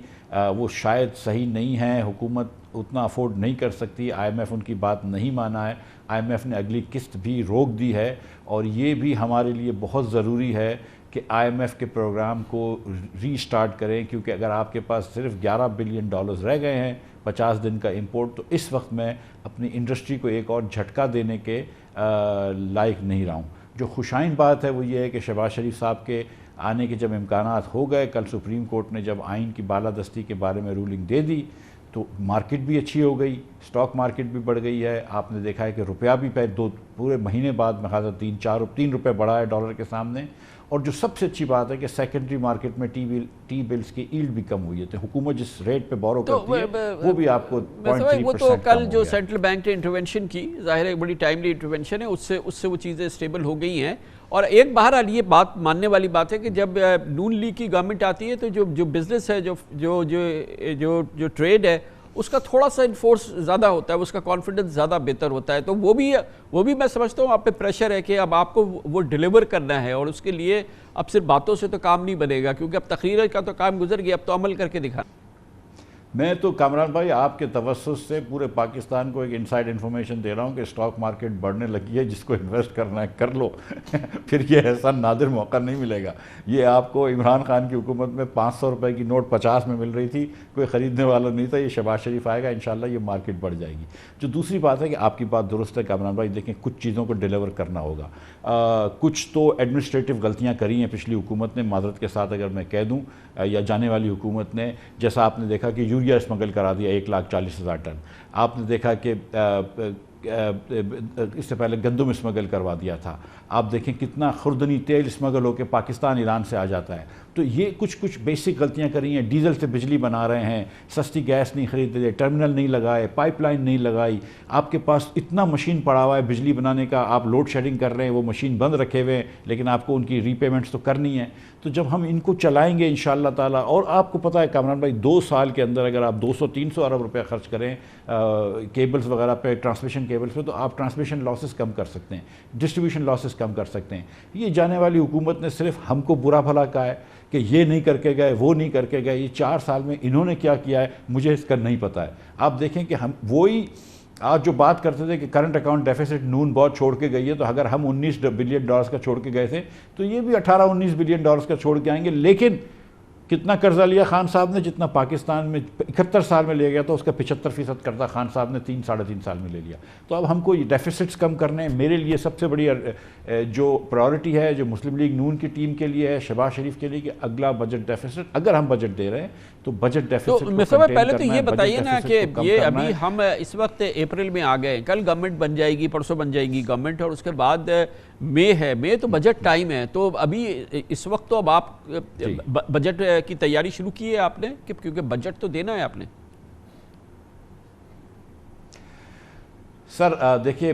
وہ شاید صحیح نہیں ہے, حکومت اتنا افورڈ نہیں کر سکتی. IMF ان کی بات نہیں مانا ہے, IMF نے اگلی قسط بھی روک دی ہے. اور یہ بھی ہمارے لیے بہت ضروری ہے کہ IMF کے پروگرام کو ری سٹارٹ کریں, کیونکہ اگر آپ کے پاس صرف $11 بلین رہ گئے ہیں 50 دن کا امپورٹ, تو اس وقت میں اپنی انڈسٹری کو ایک اور جھٹکا دینے کے لائق نہیں رہا ہوں. جو خوشائن بات ہے وہ یہ ہے کہ شہباز شریف صاحب کے آنے کے جب امکانات ہو گئے, کل سپریم کورٹ نے جب آئین کی بالادستی کے بارے میں رولنگ دے دی تو مارکیٹ بھی اچھی ہو گئی, اسٹاک مارکیٹ بھی بڑھ گئی ہے. آپ نے دیکھا ہے کہ روپیہ بھی پورے مہینے بعد میں خاصا 3 روپے بڑھا ہے ڈالر کے سامنے. اور جو سب سے اچھی بات ہے کہ سیکنڈری مارکیٹ میں ٹی بلز کی ایلڈ بھی کم ہوئی ہے. تو حکومت جس ریٹ پہ بورو کرتی ہے وہ بھی آپ کو 0.3% وہ تو کل جو سینٹرل بینک نے انٹرونشن کی, ظاہر ہے بڑی ٹائملی انٹرونشن ہے, اس سے وہ چیزیں اسٹیبل ہو گئی ہیں. اور ایک بہرحال یہ بات ماننے والی بات ہے کہ جب نون لیگ کی گورنمنٹ آتی ہے تو جو بزنس ہے, جو ٹریڈ ہے, اس کا تھوڑا سا انفورس زیادہ ہوتا ہے, اس کا کانفیڈنس زیادہ بہتر ہوتا ہے. تو وہ بھی میں سمجھتا ہوں آپ پہ پریشر ہے کہ اب آپ کو وہ ڈیلیور کرنا ہے, اور اس کے لیے اب صرف باتوں سے تو کام نہیں بنے گا, کیونکہ اب تقریر کا تو کام گزر گیا, اب تو عمل کر کے دکھانا. میں تو کامران بھائی آپ کے توسط سے پورے پاکستان کو ایک انسائیڈ انفارمیشن دے رہا ہوں کہ اسٹاک مارکیٹ بڑھنے لگی ہے, جس کو انویسٹ کرنا ہے کر لو. پھر یہ ایسا نادر موقع نہیں ملے گا. یہ آپ کو عمران خان کی حکومت میں 500 روپے کی نوٹ 50 میں مل رہی تھی, کوئی خریدنے والا نہیں تھا. یہ شہباز شریف آئے گا انشاءاللہ یہ مارکیٹ بڑھ جائے گی. جو دوسری بات ہے کہ آپ کی بات درست ہے کامران بھائی, دیکھیں کچھ چیزوں کو ڈیلیور کرنا ہوگا. کچھ تو ایڈمنسٹریٹو غلطیاں کری ہیں پچھلی حکومت نے, معذرت کے ساتھ اگر میں کہہ دوں, یا جانے والی حکومت نے. جیسا آپ نے دیکھا کہ یوریا اسمگل کرا دیا 1,40,000 ٹن. آپ نے دیکھا کہ اس سے پہلے گندم اسمگل کروا دیا تھا. آپ دیکھیں کتنا خوردنی تیل اسمگل ہو کے پاکستان ایران سے آ جاتا ہے. تو یہ کچھ بیسک غلطیاں کری ہیں. ڈیزل سے بجلی بنا رہے ہیں, سستی گیس نہیں خریدتے, ٹرمینل نہیں لگائے, پائپ لائن نہیں لگائی. آپ کے پاس اتنا مشین پڑا ہوا ہے بجلی بنانے کا, آپ لوڈ شیڈنگ کر رہے ہیں, وہ مشین بند رکھے ہوئے ہیں, لیکن آپ کو ان کی ری پیمنٹس تو کرنی ہے. تو جب ہم ان کو چلائیں گے انشاءاللہ تعالیٰ, اور آپ کو پتہ ہے کامران بھائی 2 سال کے اندر اگر آپ 200-300 ارب روپے خرچ کریں کیبلز وغیرہ پہ, ٹرانسمیشن کیبلز پہ, تو آپ ٹرانسمیشن لاسز کم کر سکتے ہیں, ڈسٹریبیوشن لاسز کم کر سکتے ہیں. یہ جانے والی حکومت نے صرف ہم کو برا بھلا کہا ہے کہ یہ نہیں کر کے گئے, وہ نہیں کر کے گئے. یہ 4 سال میں انہوں نے کیا کیا ہے مجھے اس کا نہیں پتہ ہے. آپ دیکھیں کہ ہم وہی آج جو بات کرتے تھے کہ کرنٹ اکاؤنٹ ڈیفیسٹ نون بہت چھوڑ کے گئی ہے, تو اگر ہم $19 بلین کا چھوڑ کے گئے تھے تو یہ بھی $18-19 بلین کا چھوڑ کے آئیں گے. لیکن کتنا قرضہ لیا خان صاحب نے, جتنا پاکستان میں 71 سال میں لیا گیا تو اس کا 75% قرضہ خان صاحب نے 3-3.5 سال میں لے لیا. تو اب ہم کو یہ ڈیفیسٹس کم کرنے ہیں. میرے لیے سب سے بڑی جو پرائیورٹی ہے, جو مسلم لیگ نون کی ٹیم کے لیے ہے, شہباز شریف کے لیے, کہ اگلا بجٹ ڈیفیسٹ, اگر ہم بجٹ دے رہے ہیں تو بجٹ ڈیفیسٹ کو کنٹین کرنا ہے. پہلے تو یہ بتائیے نا کہ یہ ابھی ہم اس وقت اپریل میں آ گئے, کل گورنمنٹ بن جائے گی, پرسوں بن جائے گی گورنمنٹ, اور اس کے بعد مئی ہے, مئی تو بجٹ ٹائم ہے. تو ابھی اس وقت تو اب آپ بجٹ کی تیاری شروع کی ہے آپ نے, کیونکہ بجٹ تو دینا ہے آپ نے. سر دیکھیے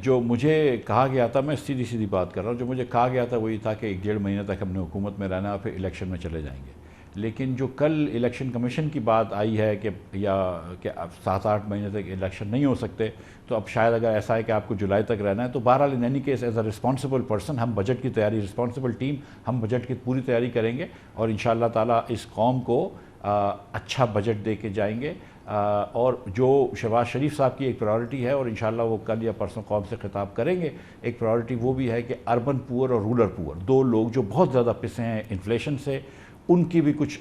جو مجھے کہا گیا تھا، میں سیدھی بات کر رہا ہوں، جو مجھے کہا گیا تھا وہ یہ تھا کہ 1.5 مہینے تک ہم نے حکومت میں رہنا ہے اور پھر الیکشن میں چلے جائیں گے. لیکن جو کل الیکشن کمیشن کی بات آئی ہے کہ 7-8 مہینے تک الیکشن نہیں ہو سکتے، تو اب شاید اگر ایسا ہے کہ آپ کو جولائی تک رہنا ہے، تو بہرحال in any case as a responsible person ہم بجٹ کی تیاری، رسپانسبل ٹیم ہم بجٹ کی پوری تیاری کریں گے اور انشاءاللہ تعالیٰ اس قوم کو اچھا بجٹ دے کے جائیں گے. اور جو شہباز شریف صاحب کی ایک پرائورٹی ہے اور انشاءاللہ وہ کل یا پرسوں قوم سے خطاب کریں گے، ایک پرائورٹی وہ بھی ہے کہ اربن پور اور رورل پور، دو لوگ جو بہت زیادہ پسے ہیں انفلیشن سے، ان کے بھی کچھ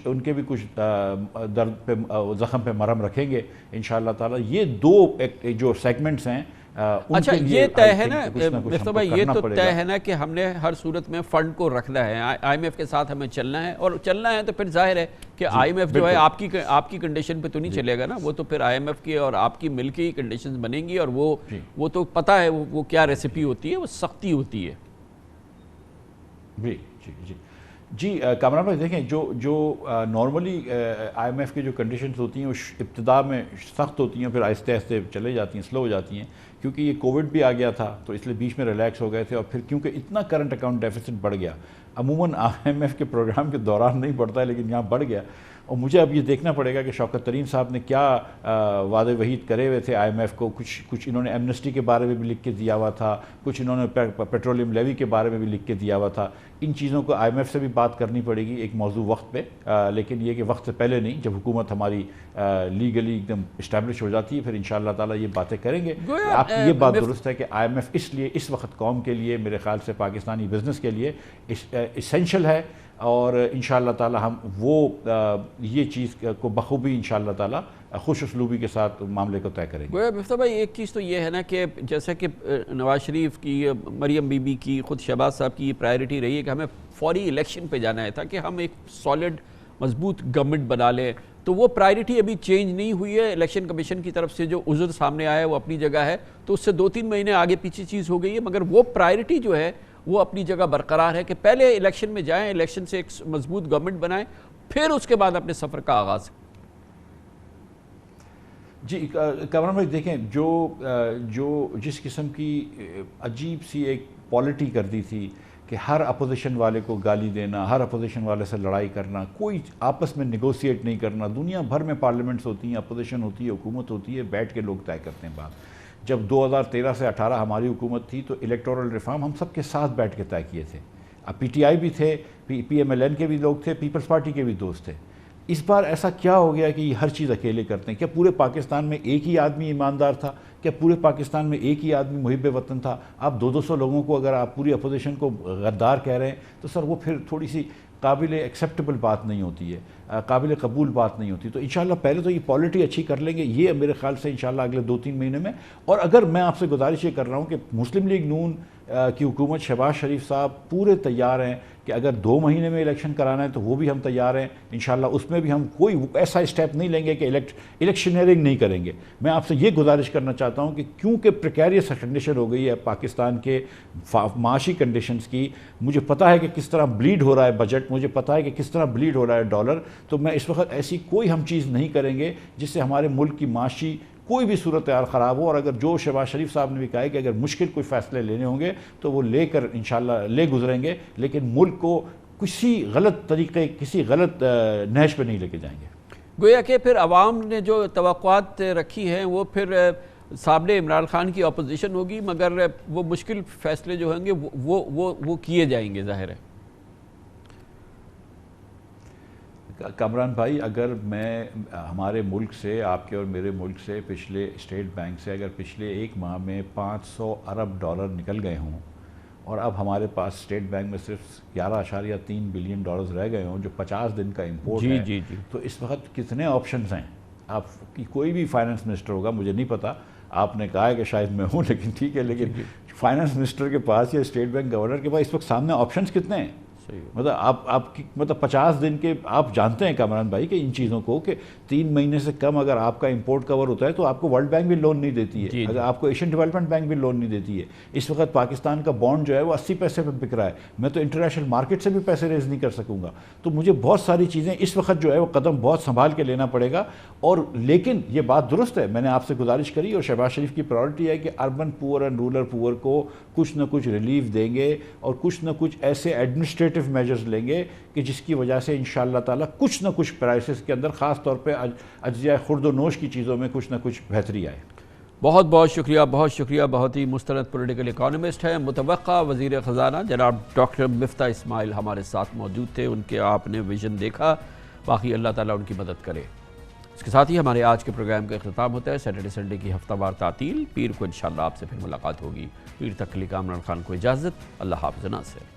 درد پہ، زخم پہ مرہم رکھیں گے انشاءاللہ تعالیٰ. یہ دو جو سیگمنٹس ہیں. اچھا یہ طے ہے نا مفتہ بھائی، یہ تو طے ہے نا کہ ہم نے ہر صورت میں فنڈ کو رکھنا ہے، آئی ایم ایف کے ساتھ ہمیں چلنا ہے، اور چلنا ہے تو پھر ظاہر ہے کہ آئی ایم ایف جو ہے آپ کی کنڈیشن پہ تو نہیں چلے گا نا، وہ تو پھر آئی ایم ایف کی اور آپ کی مل کی کنڈیشنز بنیں گی، اور وہ تو پتہ ہے وہ کیا ریسیپی ہوتی ہے، وہ سختی ہوتی ہے. جی کامران بھائی دیکھیں، جو نارملی آئی ایم ایف کی جو کنڈیشنز ہوتی ہیں وہ ابتدا میں سخت ہوتی ہیں، پھر آہستہ آہستہ چلے جاتی ہیں، سلو ہو جاتی ہیں، کیونکہ یہ کووڈ بھی آ گیا تھا تو اس لیے بیچ میں ریلیکس ہو گئے تھے، اور پھر کیونکہ اتنا کرنٹ اکاؤنٹ ڈیفیسٹ بڑھ گیا، عموماً آئی ایم ایف کے پروگرام کے دوران نہیں بڑھتا ہے لیکن یہاں بڑھ گیا. اور مجھے اب یہ دیکھنا پڑے گا کہ شوکت ترین صاحب نے کیا وعدے وعید کرے ہوئے تھے آئی ایم ایف کو. کچھ انہوں نے ایمنسٹی کے بارے میں بھی لکھ کے دیا ہوا تھا، کچھ انہوں نے پیٹرولیم لیوی کے بارے میں بھی لکھ کے دیا ہوا تھا. ان چیزوں کو آئی ایم ایف سے بھی بات کرنی پڑے گی ایک موضوع وقت پہ، لیکن یہ کہ وقت سے پہلے نہیں، جب حکومت ہماری لیگلی ایک دم اسٹیبلش ہو جاتی ہے پھر انشاءاللہ تعالیٰ یہ باتیں کریں گے. آپ کی یہ بات درست ہے کہ آئی ایم ایف اس لیے اس وقت قوم کے لیے، میرے خیال سے پاکستانی بزنس کے لیے اسینشل ہے، اور انشاءاللہ تعالی ہم وہ یہ چیز کو بخوبی انشاءاللہ تعالی خوش اسلوبی کے ساتھ معاملے کو طے کریں گے. گویا مفتہ بھائی ایک چیز تو یہ ہے نا کہ جیسا کہ نواز شریف کی، مریم بی بی کی، خود شہباز صاحب کی یہ پرائیورٹی رہی ہے کہ ہمیں فوری الیکشن پہ جانا ہے تاکہ ہم ایک سالڈ مضبوط گورنمنٹ بنا لیں، تو وہ پرائیورٹی ابھی چینج نہیں ہوئی ہے. الیکشن کمیشن کی طرف سے جو عذر سامنے آیا ہے وہ اپنی جگہ ہے، تو اس سے 2-3 مہینے آگے پیچھے چیز ہو گئی ہے، مگر وہ پرائیورٹی جو ہے وہ اپنی جگہ برقرار ہے کہ پہلے الیکشن میں جائیں، الیکشن سے ایک مضبوط گورنمنٹ بنائیں، پھر اس کے بعد اپنے سفر کا آغاز. جی کامران بھائی دیکھیں، جو جس قسم کی عجیب سی ایک پالیٹی کر دی تھی کہ ہر اپوزیشن والے کو گالی دینا، ہر اپوزیشن والے سے لڑائی کرنا، کوئی آپس میں نیگوسیٹ نہیں کرنا. دنیا بھر میں پارلیمنٹس ہوتی ہیں، اپوزیشن ہوتی ہے، حکومت ہوتی ہے، بیٹھ کے لوگ طے کرتے ہیں بات. جب 2013 سے 18 ہماری حکومت تھی تو الیکٹورل ریفارم ہم سب کے ساتھ بیٹھ کے طے کیے تھے. اب پی ٹی آئی بھی تھے، پی ایم ایل این کے بھی لوگ تھے، پیپلز پارٹی کے بھی دوست تھے. اس بار ایسا کیا ہو گیا کہ یہ ہر چیز اکیلے کرتے ہیں؟ کیا پورے پاکستان میں ایک ہی آدمی ایماندار تھا؟ کیا پورے پاکستان میں ایک ہی آدمی محب وطن تھا؟ آپ 200 لوگوں کو اگر آپ پوری اپوزیشن کو غدار کہہ رہے ہیں تو سر وہ پھر تھوڑی سی قابل ایکسیپٹیبل بات نہیں ہوتی ہے، قابل قبول بات نہیں ہوتی. تو انشاءاللہ پہلے تو یہ پالیٹی اچھی کر لیں گے، یہ میرے خیال سے انشاءاللہ اگلے 2-3 مہینے میں. اور اگر میں آپ سے گزارش یہ کر رہا ہوں کہ مسلم لیگ نون کی حکومت، شہباز شریف صاحب پورے تیار ہیں کہ اگر 2 مہینے میں الیکشن کرانا ہے تو وہ بھی ہم تیار ہیں انشاءاللہ. اس میں بھی ہم کوئی ایسا اسٹیپ نہیں لیں گے کہ الیکشنیئرنگ نہیں کریں گے. میں آپ سے یہ گزارش کرنا چاہتا ہوں کہ کیونکہ پریکیریس کنڈیشن ہو گئی ہے پاکستان کے معاشی کنڈیشنز کی، مجھے پتہ ہے کہ کس طرح بلیڈ ہو رہا ہے بجٹ، مجھے پتہ ہے کہ کس طرح بلیڈ ہو رہا ہے ڈالر، تو میں اس وقت ایسی کوئی ہم چیز نہیں کریں گے جس سے ہمارے ملک کی معاشی کوئی بھی صورتحال خراب ہو. اور اگر جو شہباز شریف صاحب نے بھی کہا ہے کہ اگر مشکل کوئی فیصلے لینے ہوں گے تو وہ لے کر انشاءاللہ لے گزریں گے، لیکن ملک کو کسی غلط طریقے، کسی غلط نہج پہ نہیں لے کے جائیں گے. گویا کہ پھر عوام نے جو توقعات رکھی ہیں وہ پھر سامنے عمران خان کی اپوزیشن ہوگی، مگر وہ مشکل فیصلے جو ہوں گے وہ کیے جائیں گے ظاہر ہے. کامران بھائی اگر میں ہمارے ملک سے، آپ کے اور میرے ملک سے، پچھلے اسٹیٹ بینک سے اگر پچھلے 1 ماہ میں $500 ارب نکل گئے ہوں اور اب ہمارے پاس اسٹیٹ بینک میں صرف $11.3 بلین رہ گئے ہوں جو 50 دن کا امپورٹ ہے، تو اس وقت کتنے آپشنز ہیں؟ آپ کی کوئی بھی فائنانس منسٹر ہوگا، مجھے نہیں پتا، آپ نے کہا ہے کہ شاید میں ہوں لیکن ٹھیک ہے، لیکن فائنانس منسٹر کے پاس یا اسٹیٹ بینک گورنر کے پاس اس وقت سامنے آپشنز کتنے ہیں؟ مطلب آپ کی مطلب 50 دن کے آپ جانتے ہیں کامران بھائی کہ ان چیزوں کو کہ 3 مہینے سے کم اگر آپ کا امپورٹ کور ہوتا ہے تو آپ کو ورلڈ بینک بھی لون نہیں دیتی ہے, اگر آپ کو ایشین ڈیولپمنٹ بینک بھی لون نہیں دیتی ہے. اس وقت پاکستان کا بانڈ جو ہے وہ 80 پیسے پہ بک رہا ہے, میں تو انٹرنیشنل مارکیٹ سے بھی پیسے ریز نہیں کر سکوں گا. تو مجھے بہت ساری چیزیں اس وقت جو ہے وہ قدم بہت سنبھال کے لینا پڑے گا. اور لیکن یہ بات درست ہے, میں نے آپ سے گزارش کری اور شہباز شریف کی پرائورٹی ہے کہ اربن پور اینڈ رورل پور کو کچھ نہ کچھ ریلیف دیں گے اور کچھ نہ کچھ ایسے ایڈمنسٹریٹو میجرز لیں گے کہ جس کی وجہ سے انشاءاللہ تعالیٰ کچھ نہ کچھ پرائسز کے اندر خاص طور پہ اجزاء خرد و نوش کی چیزوں میں کچھ نہ کچھ بہتری آئے. بہت بہت شکریہ, بہت شکریہ. بہت ہی مستند پولیٹیکل اکانومسٹ ہیں, متوقع وزیر خزانہ جناب ڈاکٹر مفتاح اسماعیل ہمارے ساتھ موجود تھے. ان کے آپ نے ویژن دیکھا, باقی اللہ تعالیٰ ان کی مدد کرے. اس کے ساتھ ہی ہمارے آج کے پروگرام کا اختتام ہوتا ہے. سیٹرڈے سنڈے کی ہفتہ وار تعطیل, پیر کو انشاءاللہ آپ سے پھر ملاقات ہوگی. پیر تک کے لیے کامران خان کو اجازت. اللہ حافظ ناصر.